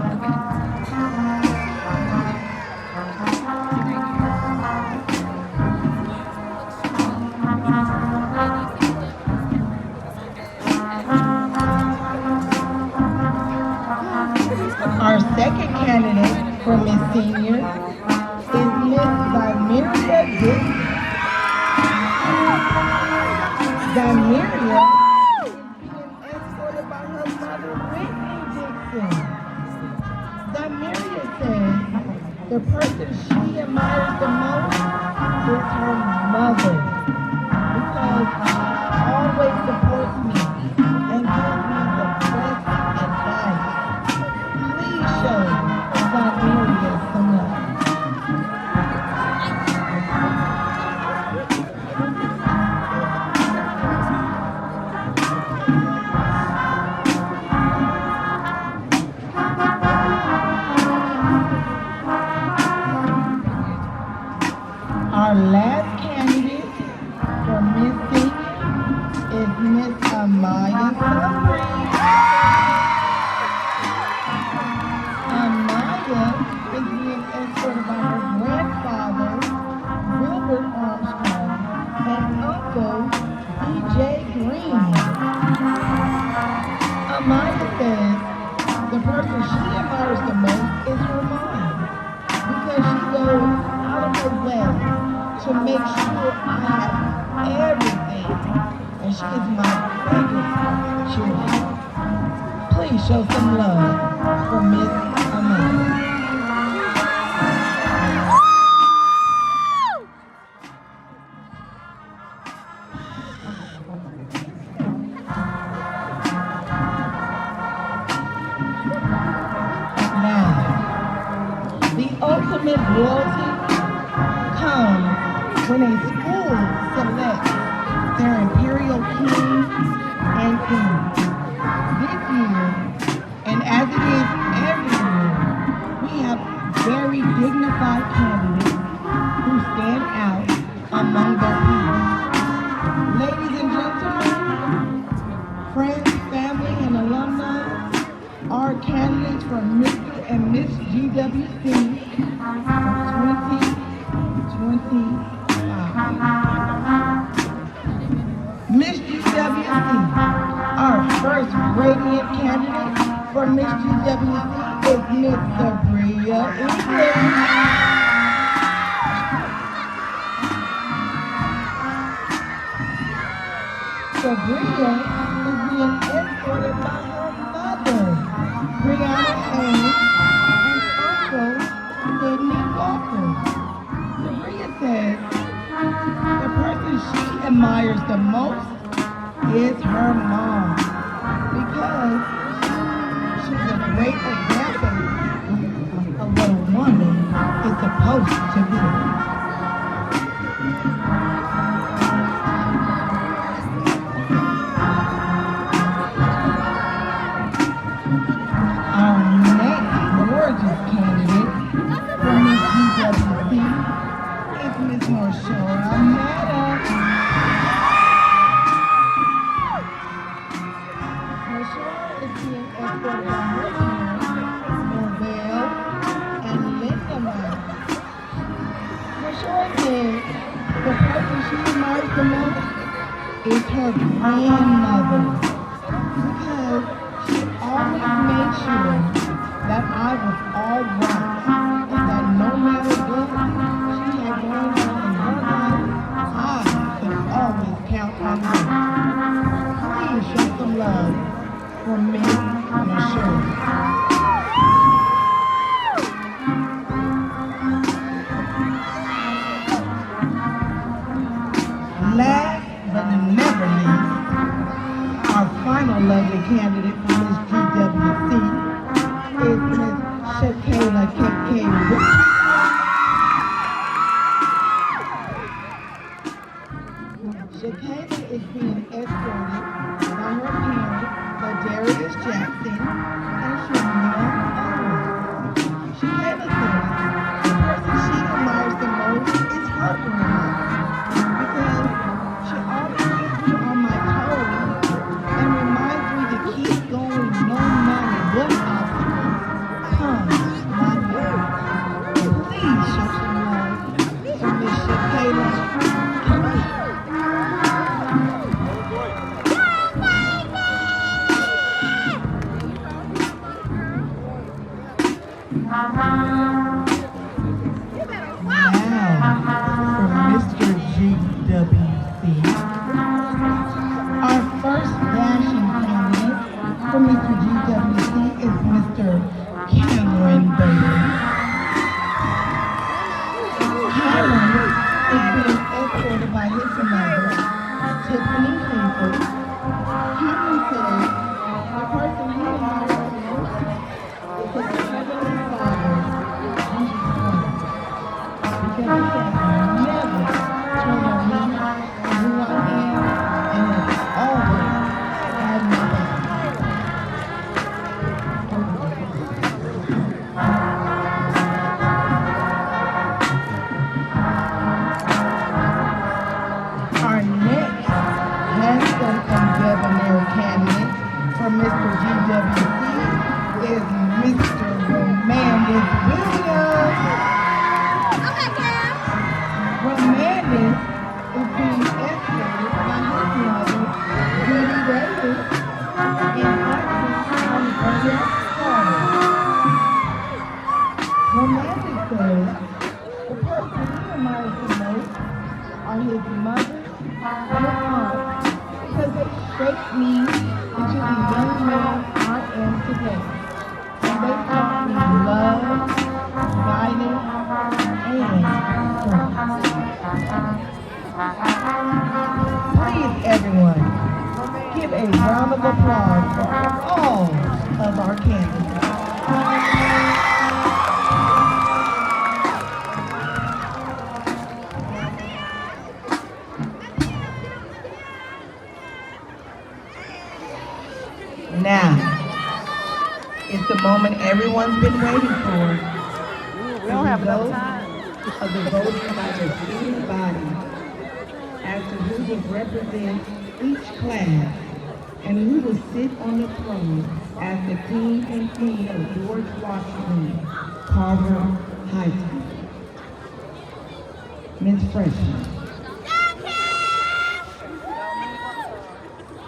Our second candidate for Miss Senior is Miss Zymeria Dixon. Zymeria is being escorted by her mother, Whitney Dixon. Zymeria says the person she admires the most is her mother because she always supports me and gives me the best advice. Please show Zymeria some love. Our last candidate for Miss Senior is Miss Amaya Summers. Amaya is being escorted by her grandfather, Wilbert Armstrong, and uncle, E.J. Green. Amaya says the person she admires the most is her mom because she goes out of her way to make sure I have everything, and she is my biggest cheerleader. Please show some love for Miss Amaya. Now, the ultimate royalty comes when a school selects their imperial king and queen. This year, and as it is every year, we have very dignified candidates who stand out among their peers. Ladies and gentlemen, friends, family, and alumni, our candidates for Mr. and Miss GWC 2025. Miss GWC, our first radiant candidate for Miss GWC is Miss Sabria English. Sabria is being escorted by her mother, Brianna Haynes, and uncle, Sydney Walker. Sabria says the person she admires the most is her mom because she's a great example of what a woman is supposed to be. is North Shore. Amanda. North Shore is being escorted by her parents, Norvell and Linda Miles. North Shore said the person she admires the most is her grandmother, because she always made sure that I was all right, and that no matter what she had going on in her life, I could always count on her. Please show some love for me and Ashura. Last but never least, our final lovely candidate for Miss GWC is Miss Shakayla KK Richardson. Shakayla is being escorted by her parents, Ladarius Jackson and Shamina Owens. Shakayla says the person she admires the most is her grandmother, because she always keeps me on my toes and reminds me to keep going no matter what obstacles come my way. Please show some love for Miss Shakayla. Now, for Mr. GWC, our first dashing candidate for Mr. GWC is Mr. Cameron Bailey. Cameron is being escorted by his mother, Tiffany Hinkle. Cameron says the person he admires the most is his heavenly father, Jesus Christ, because he has never turned on me and who I am, and has always had my back. Our next handsome and debonair candidate for Mr. GWC is Mr. Romandus Williams. Romandus is being escorted by his mother, Judy Davis, and auntie on Brother Carver. Romandus says the person he admires the most are his mother and aunt, because they shaped me into the young man I am today. And they taught me love, guidance, and strength. Please, everyone, give a round of applause for all of our candidates. Now, it's the moment everyone's been waiting for. We don't have enough time. Of the voting by the student body as to who will represent each class and who will sit on the throne as the king and queen of George Washington Carver High School. Ms. Freshman.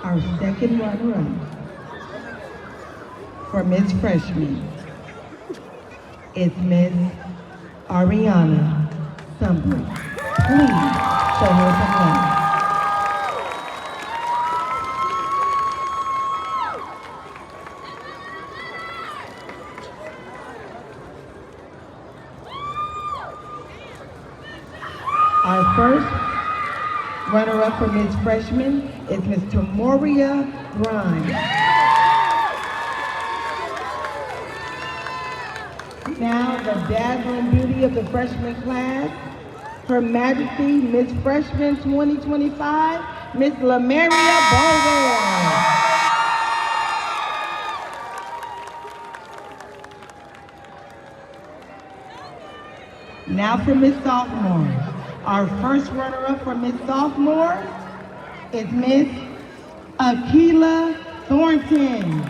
Our second runner-up for Ms. Freshman is Ms. Ariana Sumbley. Please show her some love. Our first runner-up for Ms. Freshman is Ms. Tamoria Grimes. Now, the dazzling beauty of the freshman class, Her Majesty, Miss Freshman 2025, Miss Lamaria Bowler. Now for Miss Sophomore, Our first runner-up for Miss Sophomore is Miss Akila Thornton.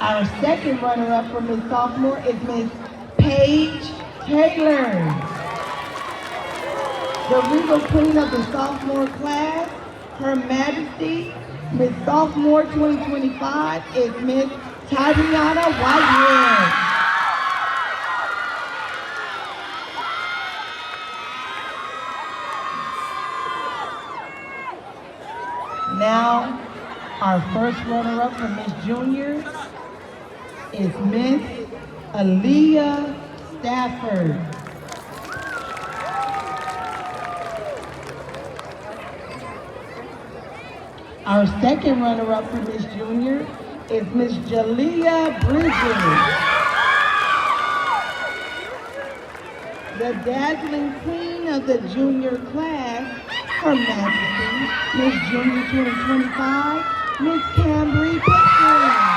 Our second runner-up for Miss Sophomore is Miss Paige Taylor. The regal queen of the sophomore class, Her Majesty, Miss Sophomore 2025 is Miss Tyriana Whitehead. Now, our first runner-up for Miss Junior is Miss Aaliyah Stafford. Our second runner-up for Miss Junior is Miss Jalea Bridges. The dazzling queen of the junior class, Her Majesty, Miss Junior 2025, Miss Cambry Pickering.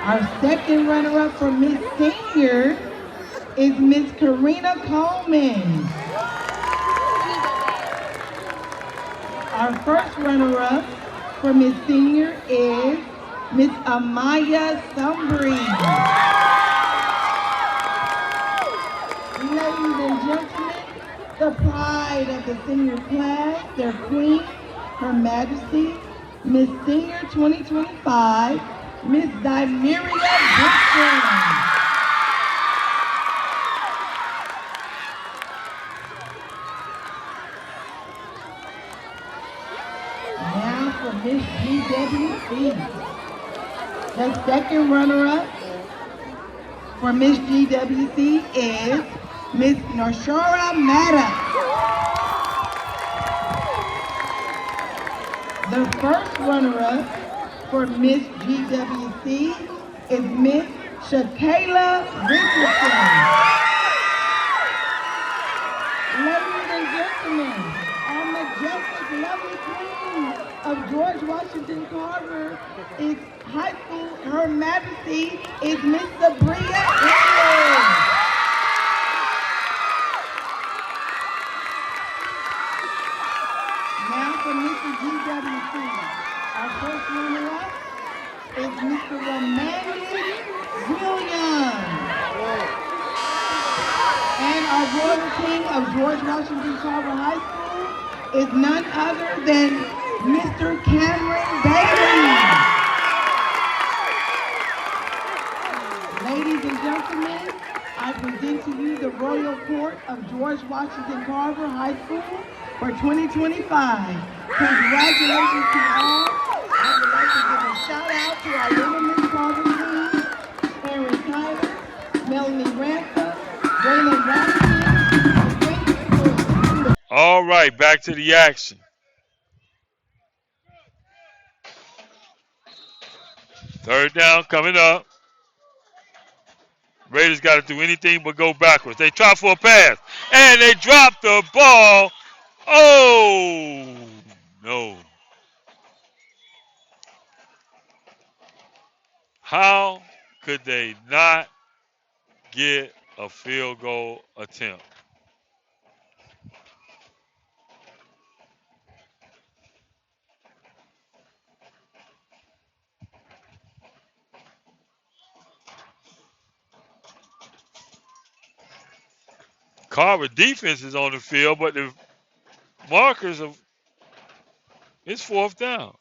Our second runner-up for Miss Senior is Miss Karina Coleman. Our first runner-up for Miss Senior is Miss Amaya Sumbry. Ladies and gentlemen, the pride of the senior class, their queen, Her Majesty, Miss Senior 2025, Miss Dymeria Dixon. Now for Miss GWC. The second runner-up for Miss GWC is Miss Noshora Mata. The first runner-up for Miss GWC is Miss Shakayla Richardson. Ladies and gentlemen, our majestic, lovely queen of George Washington Carver is high school. Her Majesty is Miss Sabria English. Now for Mr. GWC. Our first runner-up is Mr. Romanus Williams. And our royal king of George Washington Carver High School is none other than Mr. Cameron Bailey. Ladies and gentlemen, I present to you the Royal Court of George Washington Carver High School for 2025. Congratulations to all. I would like to give a shout out to our Little Miss Carver team, Aaron Tyler, Melanie Ransom, Waylon Robinson. Thank you for All right, back to the action. Third down coming up. Raiders got to do anything but go backwards. They try for a pass, and they drop the ball. Oh, no. How could they not get a field goal attempt? Carver defense is on the field, but the markers of it's fourth down.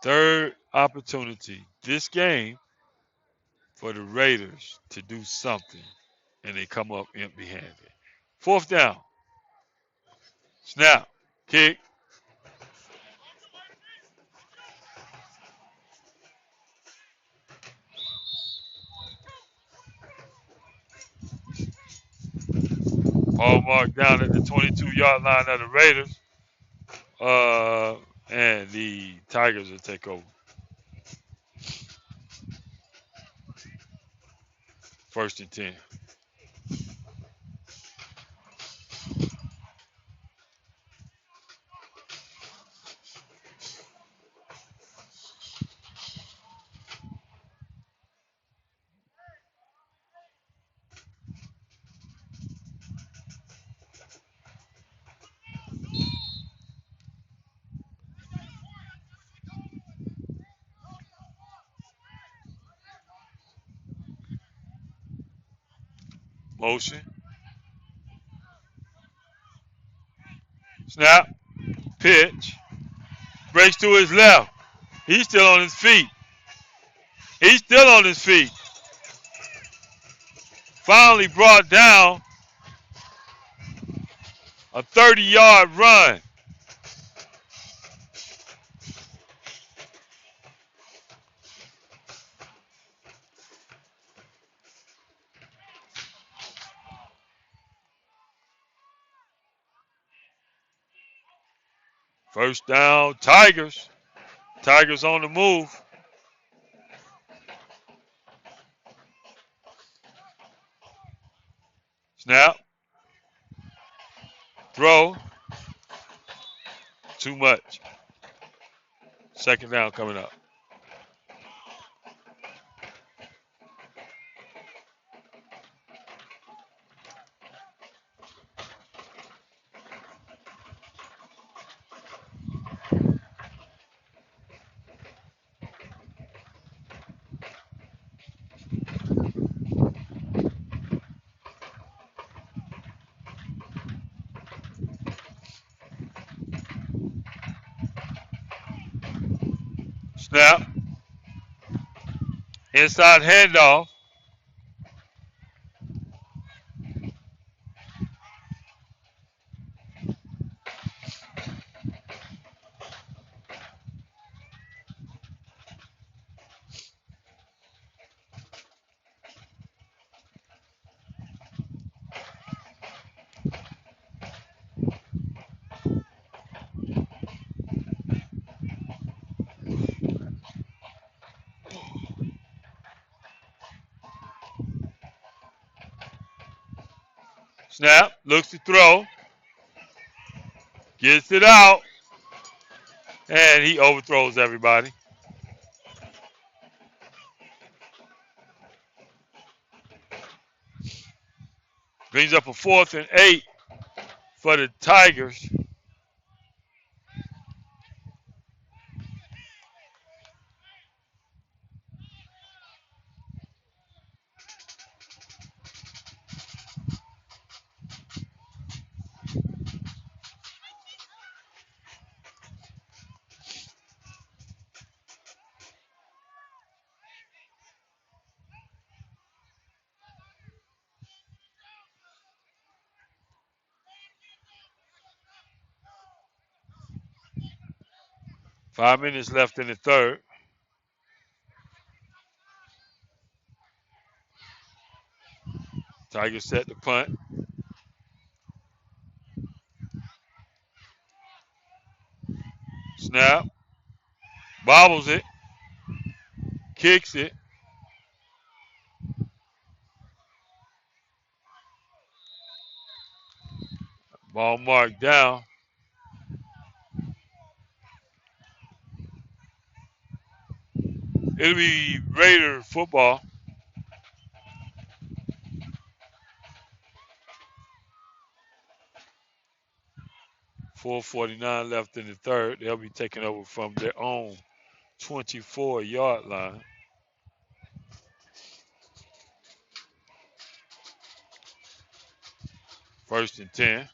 Third opportunity this game for the Raiders to do something, and they come up empty-handed. Fourth down. Snap. Kick. Ball marked down at the 22-yard line of the Raiders. And the Tigers will take over. First and 10. Motion. Snap. Pitch. Breaks to his left. He's still on his feet. He's still on his feet. Finally brought down a 30-yard run. First down, Tigers. Tigers on the move. Snap. Throw. Too much. Second down coming up. Snap. Inside handoff. Snap. Looks to throw. Gets it out. And he overthrows everybody. Brings up a 4th and 8 for the Tigers. Five minutes left in the third. Tigers set the punt. Snap. Bobbles it. Kicks it. Ball marked down. It'll be Raider football. 4:49 left in the third. They'll be taking over from their own 24-yard line. First and 10.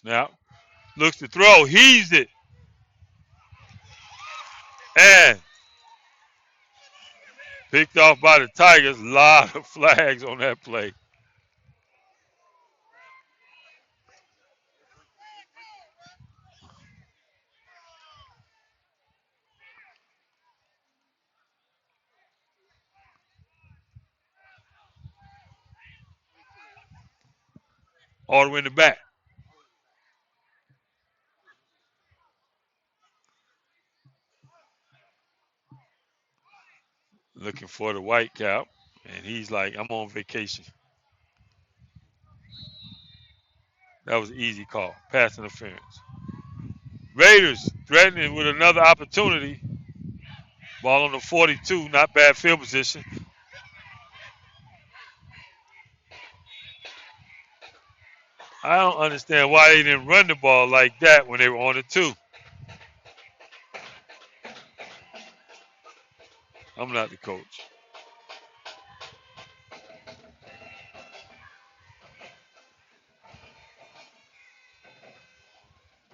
Snap. Looks to throw. Heaves it. And picked off by the Tigers. A lot of flags on that play. All the way in the back. Looking for the white cap. And he's like, I'm on vacation. That was an easy call. Pass interference. Raiders threatening with another opportunity. Ball on the 42. Not bad field position. I don't understand why they didn't run the ball like that when they were on the 2. I'm not the coach.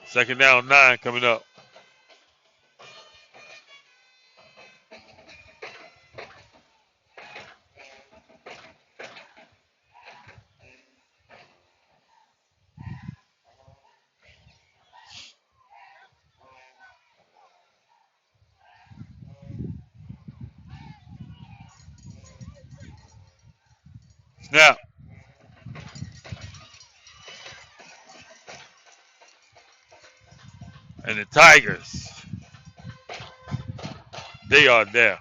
Second down, 9 coming up. Snap. And the Tigers, they are there.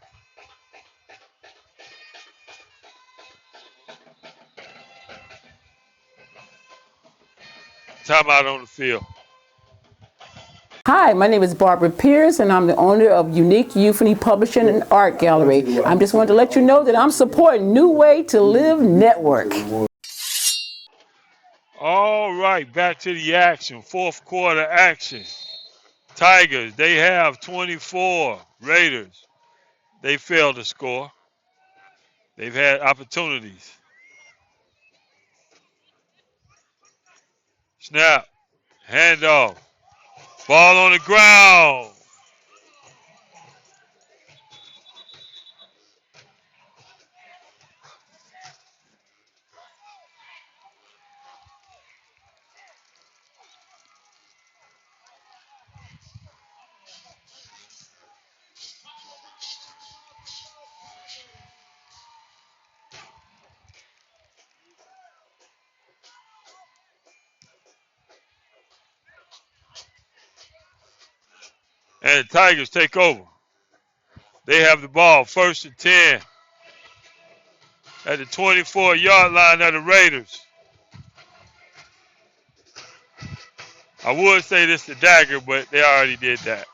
Timeout on the field. Hi, my name is Barbara Pierce, and I'm the owner of Unique Euphony Publishing and Art Gallery. I just wanted to let you know that I'm supporting New Way to Live Network. All right, back to the action. Fourth quarter action. Tigers, they have 24. Raiders, they failed to score. They've had opportunities. Snap. Handoff. Ball on the ground. And the Tigers take over. They have the ball, 1st and 10 at the 24-yard line of the Raiders. I would say this is the dagger, but they already did that.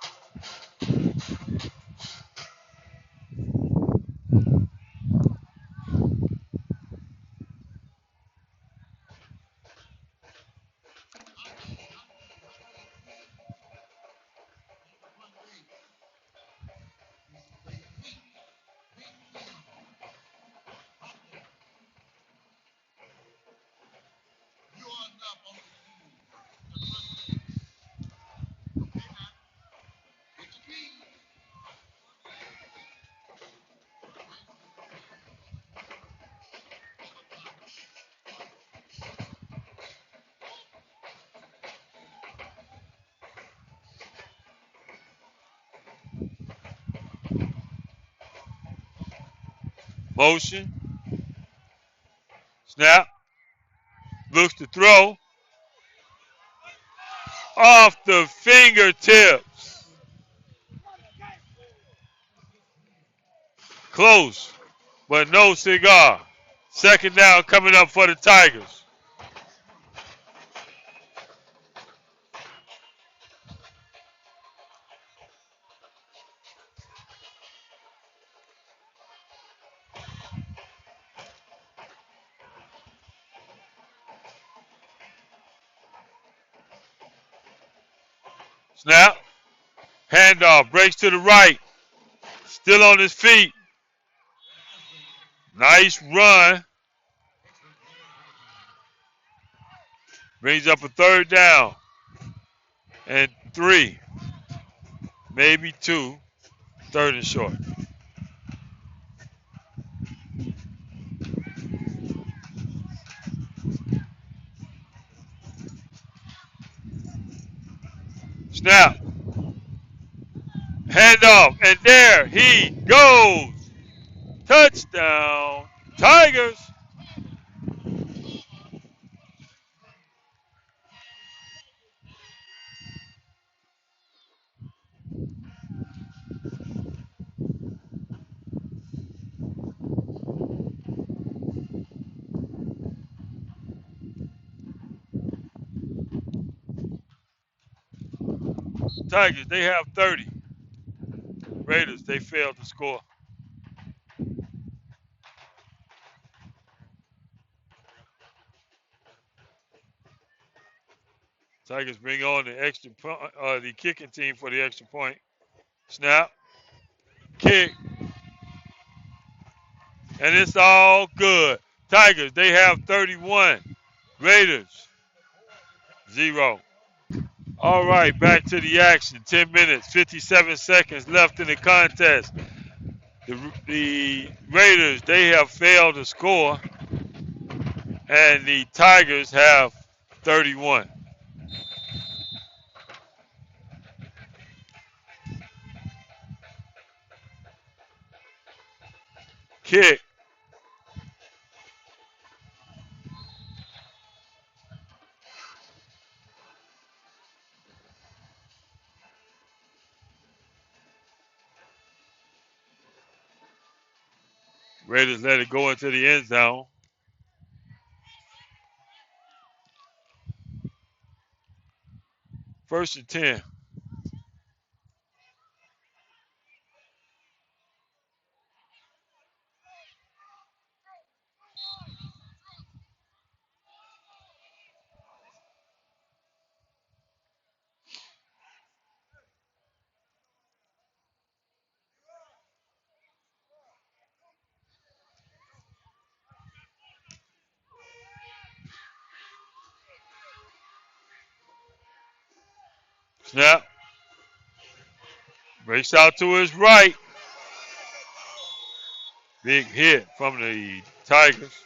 Motion. Snap. Looks to throw. Off the fingertips. Close, but no cigar. Second down coming up for the Tigers. Snap. Handoff. Breaks to the right. Still on his feet. Nice run. Brings up a 3rd down. and 3, maybe 2, third and short. Snap, handoff, and there he goes. Touchdown, Tigers. Tigers, they have 30. Raiders, they failed to score. Tigers bring on the the kicking team for the extra point. Snap, kick, and it's all good. Tigers, they have 31. Raiders, 0. All right, back to the action. 10 minutes, 57 seconds left in the contest. The Raiders, they have failed to score, and the Tigers have 31. Kick, Raiders let it go into the end zone. First and 10. Snap, breaks out to his right. Big hit from the Tigers.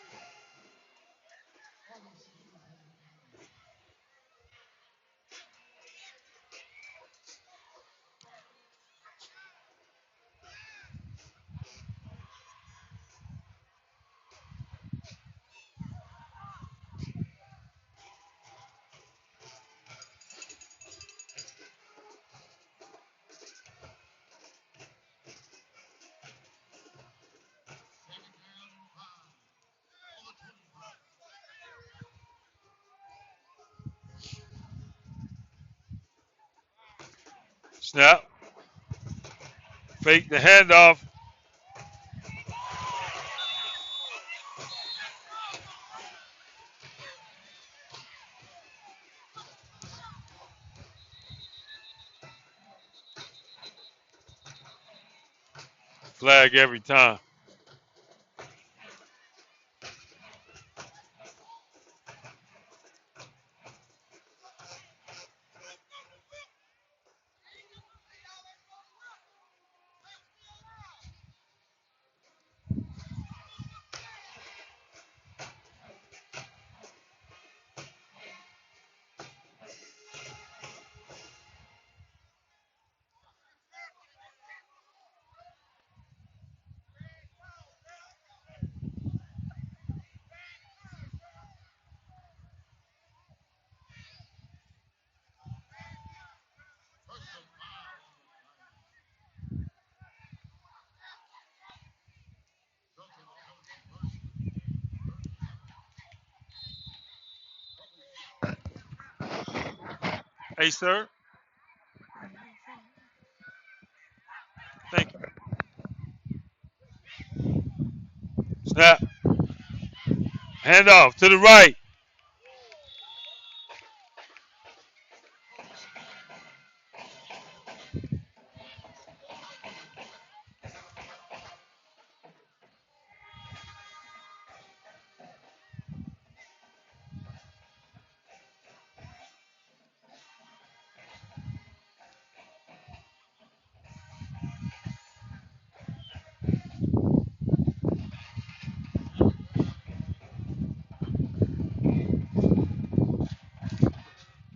Snap, fake the handoff. Flag every time. Hey, sir. Thank you. Snap, handoff to the right.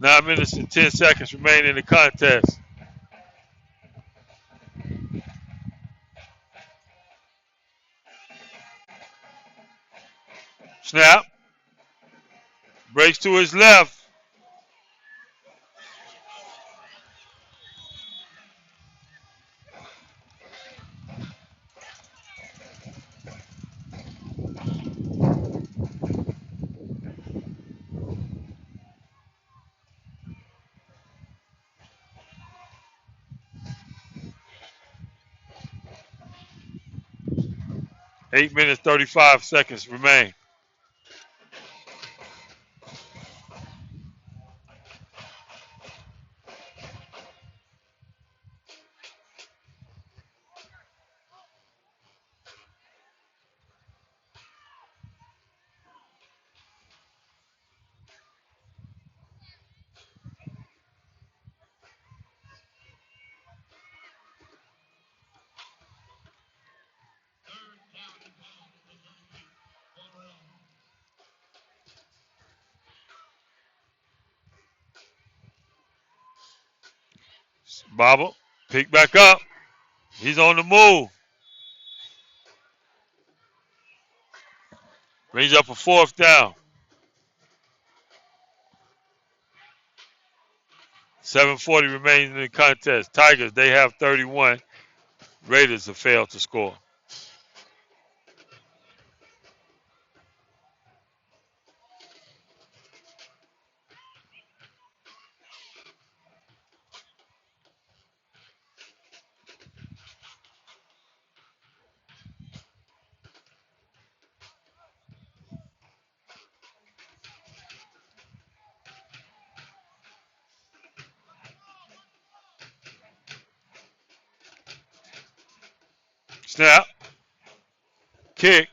9 minutes and 10 seconds remain in the contest. Snap. Breaks to his left. Eight minutes, 35 seconds remain. Bobble, pick back up. He's on the move. Brings up a fourth down. 7:40 remains in the contest. Tigers, they have 31. Raiders have failed to score. Snap. Kick.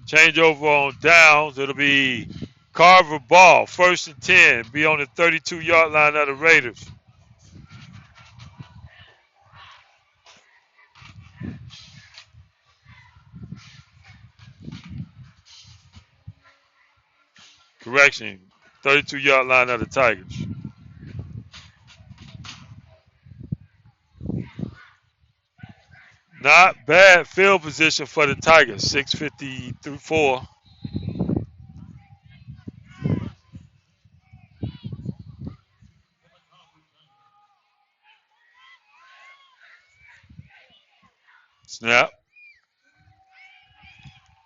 Changeover on downs. It'll be Carver ball. 1st and 10. Be on the 32-yard line of the Raiders. Correction. 32-yard line of the Tigers. Not bad field position for the Tigers. 6:54. Snap.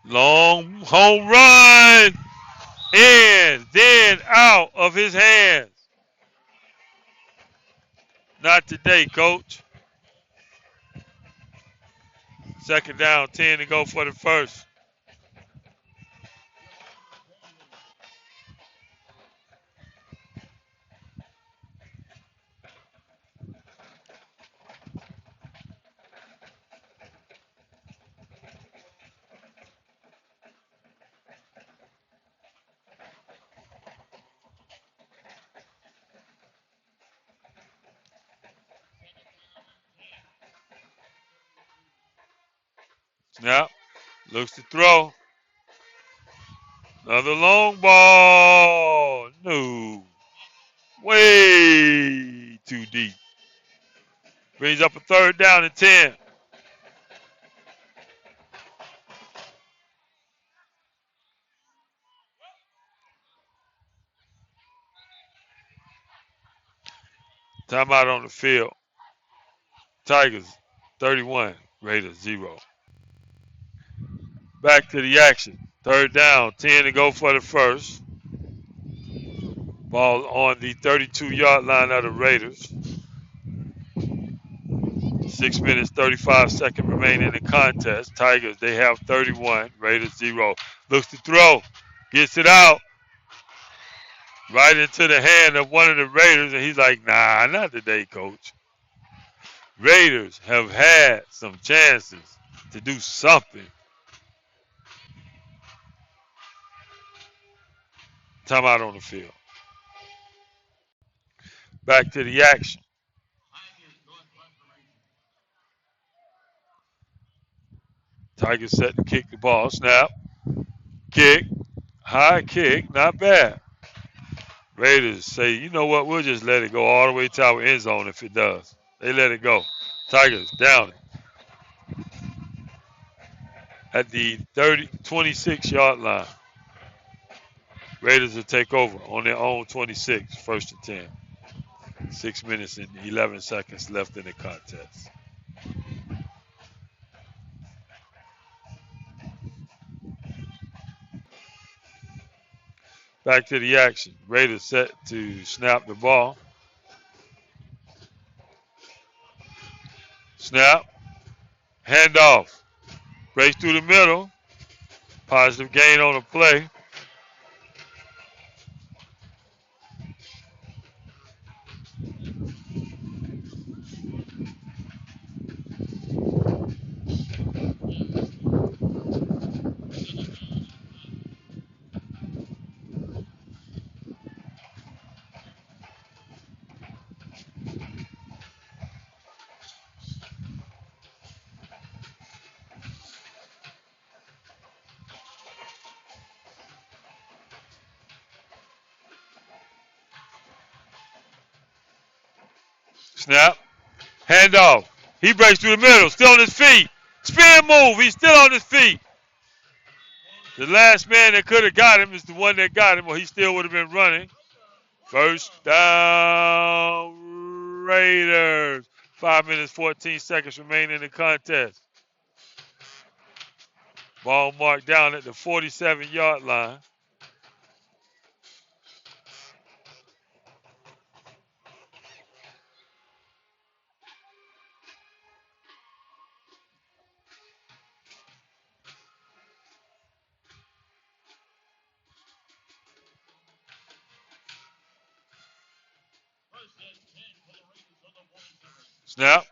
Long home run. In, then out of his hands. Not today, coach. 2nd down, 10 to go for the first. Snap. Looks to throw. Another long ball. No. Way too deep. Brings up a 3rd down and 10. Timeout on the field. Tigers 31. Raiders 0. Back to the action. 3rd down, 10 to go for the first. Ball on the 32-yard line of the Raiders. 6 minutes, 35 seconds remaining in the contest. Tigers, they have 31. Raiders 0. Looks to throw. Gets it out. Right into the hand of one of the Raiders. And he's like, nah, not today, coach. Raiders have had some chances to do something. Timeout on the field. Back to the action. Tigers set to kick the ball. Snap. Kick. High kick. Not bad. Raiders say, you know what? We'll just let it go all the way to our end zone if it does. They let it go. Tigers down at the 26-yard line. Raiders will take over on their own 26, first and 10. 6 minutes and 11 seconds left in the contest. Back to the action. Raiders set to snap the ball. Snap. Handoff. Breaks through the middle. Positive gain on the play. Snap. Handoff. He breaks through the middle. Still on his feet. Spin move. He's still on his feet. The last man that could have got him is the one that got him, or he still would have been running. First down, Raiders. 5 minutes, 14 seconds remain in the contest. Ball marked down at the 47-yard line. Snap.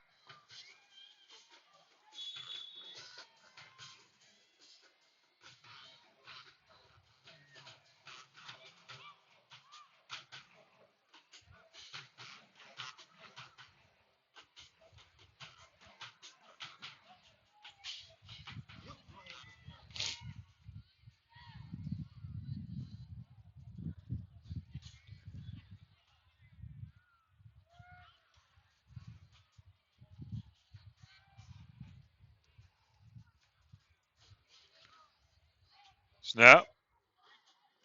Snap.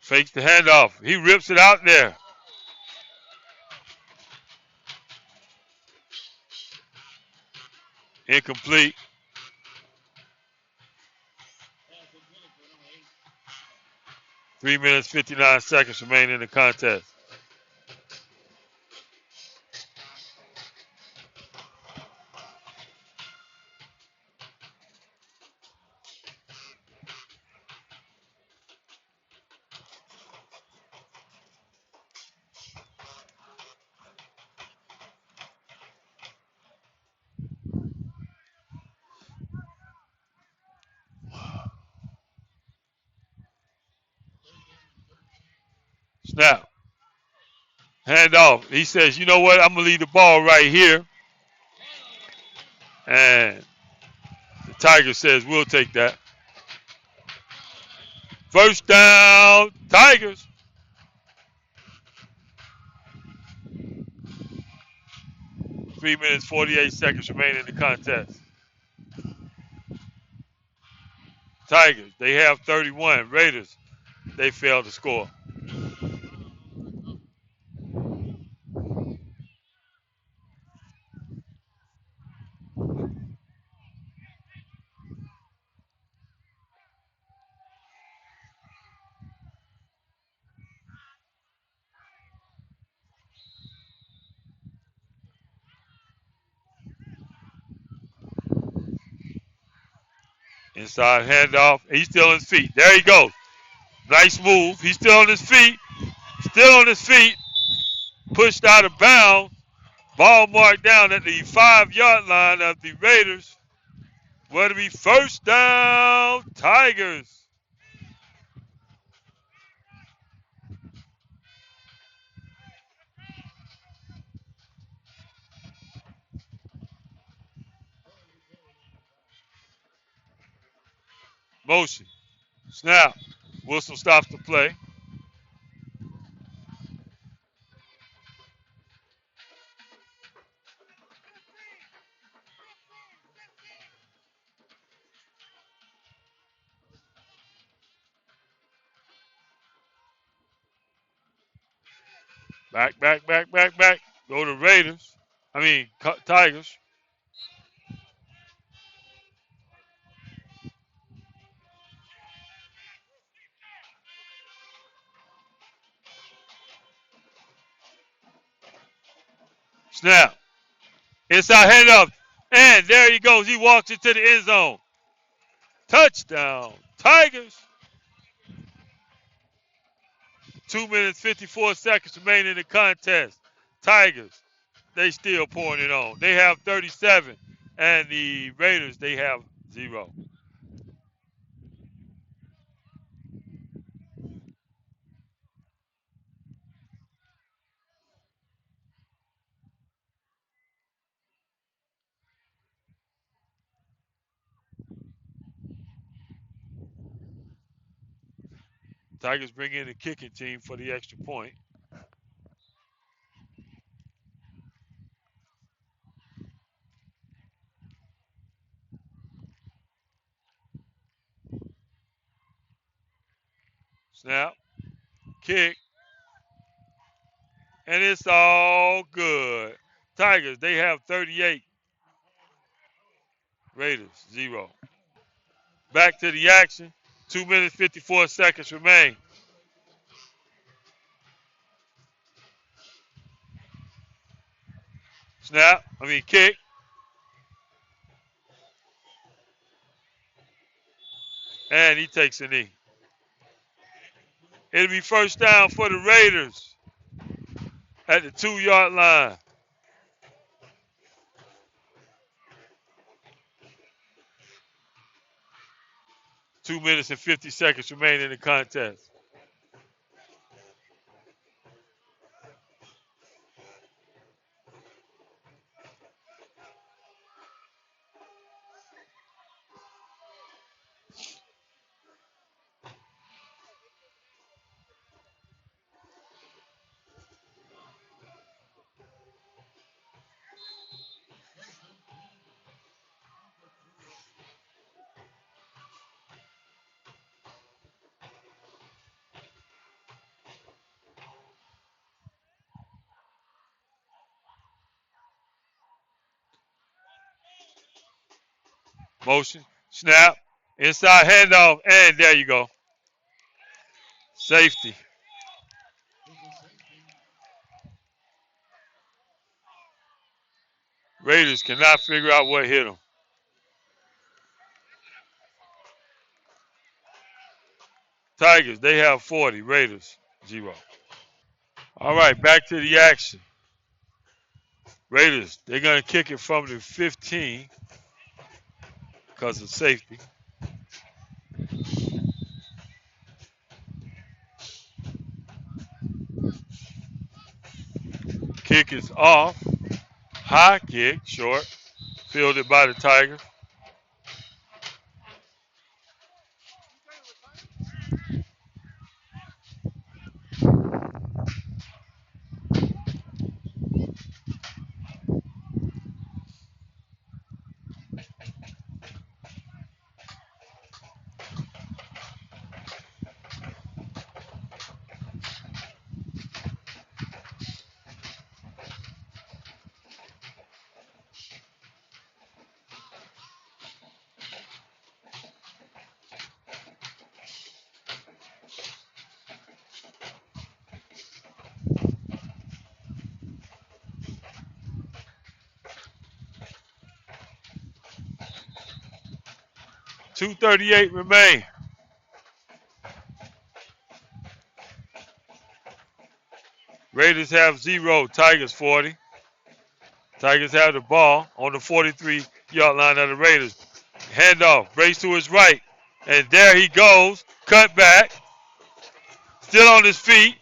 Fakes the handoff. He rips it out there. Incomplete. 3 minutes, 59 seconds remain in the contest. Snap. Handoff. He says, you know what? I'm going to leave the ball right here. And the Tiger says, we'll take that. First down, Tigers. 3 minutes, 48 seconds remain in the contest. Tigers, they have 31. Raiders, they failed to score. Inside handoff. He's still on his feet. There he goes. Nice move. He's still on his feet. Still on his feet. Pushed out of bounds. Ball marked down at the 5-yard line of the Raiders. Will be first down, Tigers. Motion. Snap. Whistle stops the play. Back, back, back, back, back. Go to Raiders. Tigers. Snap. Inside handoff. And there he goes. He walks into the end zone. Touchdown. Tigers. 2 minutes, 54 seconds remaining in the contest. Tigers, they still pouring it on. They have 37. And the Raiders, they have 0. Tigers bring in the kicking team for the extra point. Snap, kick, and it's all good. Tigers, they have 38. Raiders, 0. Back to the action. 2 minutes, 54 seconds remain. Kick. And he takes a knee. It'll be first down for the Raiders at the 2-yard line. 2 minutes and 50 seconds remain in the contest. Motion, snap, inside handoff, and there you go. Safety. Raiders cannot figure out what hit them. Tigers, they have 40. Raiders, 0. All right, back to the action. Raiders, they're going to kick it from the 15 because of safety. Kick is off. High kick, short. Fielded by the Tigers. .238 remain. Raiders have 0. Tigers 40. Tigers have the ball on the 43-yard line of the Raiders. Handoff, brace to his right. And there he goes. Cut back. Still on his feet.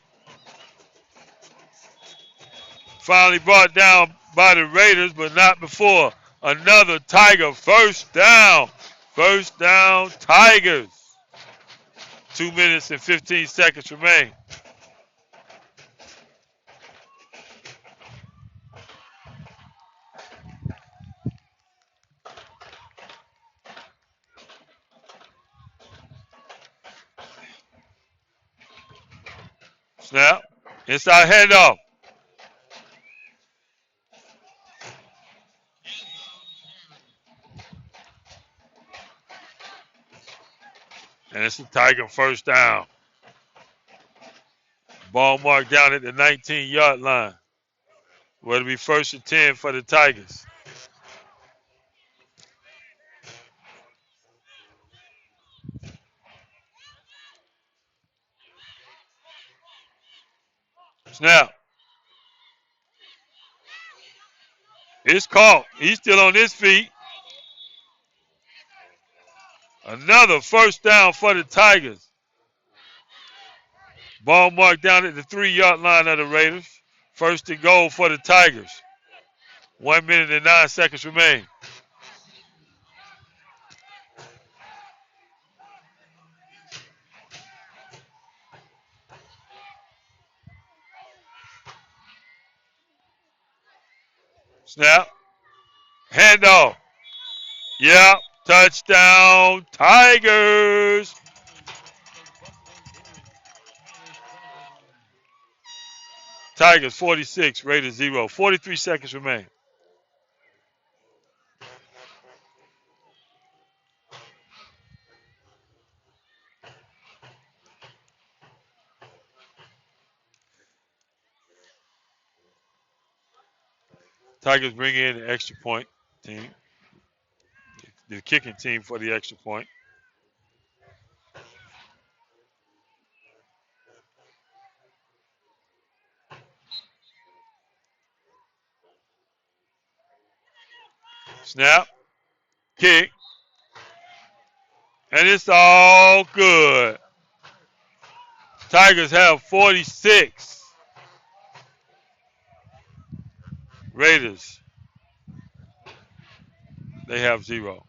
Finally brought down by the Raiders, but not before. Another Tiger first down. First down, Tigers. 2 minutes and 15 seconds remain. Snap. Inside handoff. And it's a Tiger first down. Ball marked down at the 19-yard line. Will it be first and 10 for the Tigers? Snap. It's caught. He's still on his feet. Another first down for the Tigers. Ball marked down at the 3-yard line of the Raiders. First and goal for the Tigers. 1 minute and 9 seconds remain. Snap. Handoff. Yep. Touchdown, Tigers. Tigers 46, Raiders 0. 43 seconds remain. Tigers bring in the extra point team, the kicking team for the extra point. Snap, kick, and it's all good. Tigers have 46. Raiders, they have 0.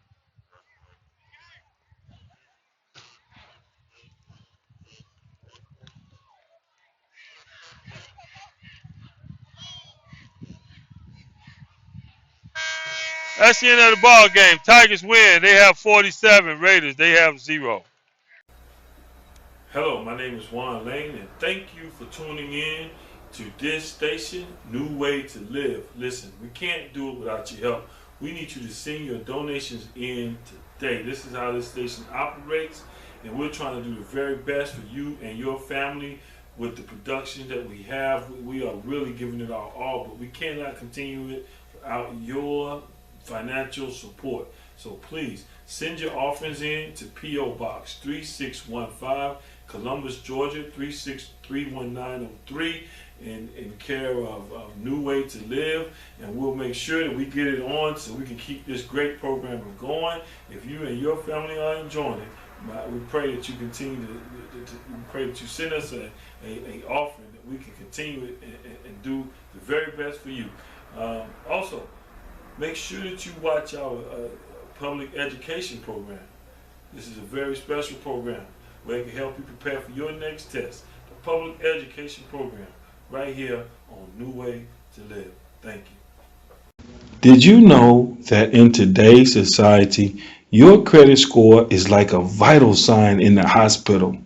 That's the end of the ball game. Tigers win. They have 47. Raiders, they have 0. Hello, my name is Juan Lane, and thank you for tuning in to this station, New Way to Live. Listen, we can't do it without your help. We need you to send your donations in today. This is how this station operates, and we're trying to do the very best for you and your family with the production that we have. We are really giving it our all, but we cannot continue it without your financial support. So please send your offerings in to P.O. Box 3615, Columbus, Georgia 31903, in care of New Way to Live, and we'll make sure that we get it on so we can keep this great program going. If you and your family are enjoying it, we pray that you continue to we pray that you send us a offering that we can continue it and do the very best for you. Also, make sure that you watch our public education program. This is a very special program where it can help you prepare for your next test. The public education program, right here on New Way to Live. Thank you. Did you know that in today's society, your credit score is like a vital sign in the hospital?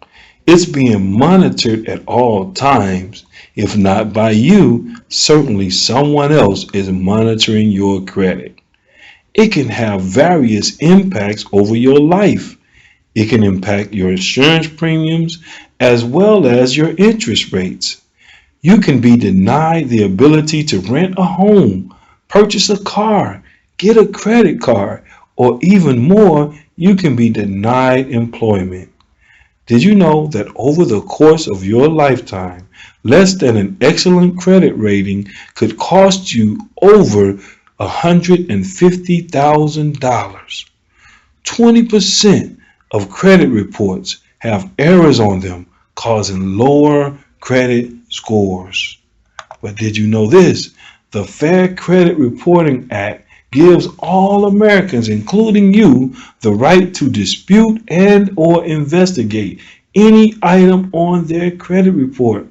It's being monitored at all times. If not by you, certainly someone else is monitoring your credit. It can have various impacts over your life. It can impact your insurance premiums as well as your interest rates. You can be denied the ability to rent a home, purchase a car, get a credit card, or even more, you can be denied employment. Did you know that over the course of your lifetime, less than an excellent credit rating could cost you over $150,000? 20% of credit reports have errors on them, causing lower credit scores. But did you know this? The Fair Credit Reporting Act gives all Americans, including you, the right to dispute and or investigate any item on their credit report.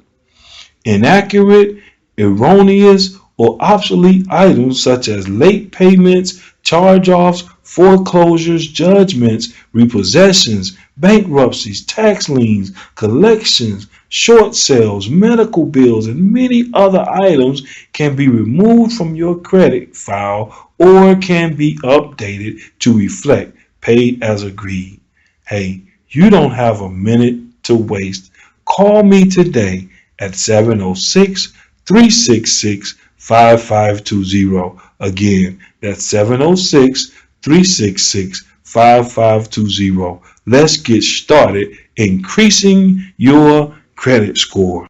Inaccurate, erroneous, or obsolete items such as late payments, charge-offs, foreclosures, judgments, repossessions, bankruptcies, tax liens, collections, short sales, medical bills, and many other items can be removed from your credit file or can be updated to reflect paid as agreed. Hey, you don't have a minute to waste. Call me today at 706-366-5520. Again, that's 706-366-5520. Let's get started increasing your credit score.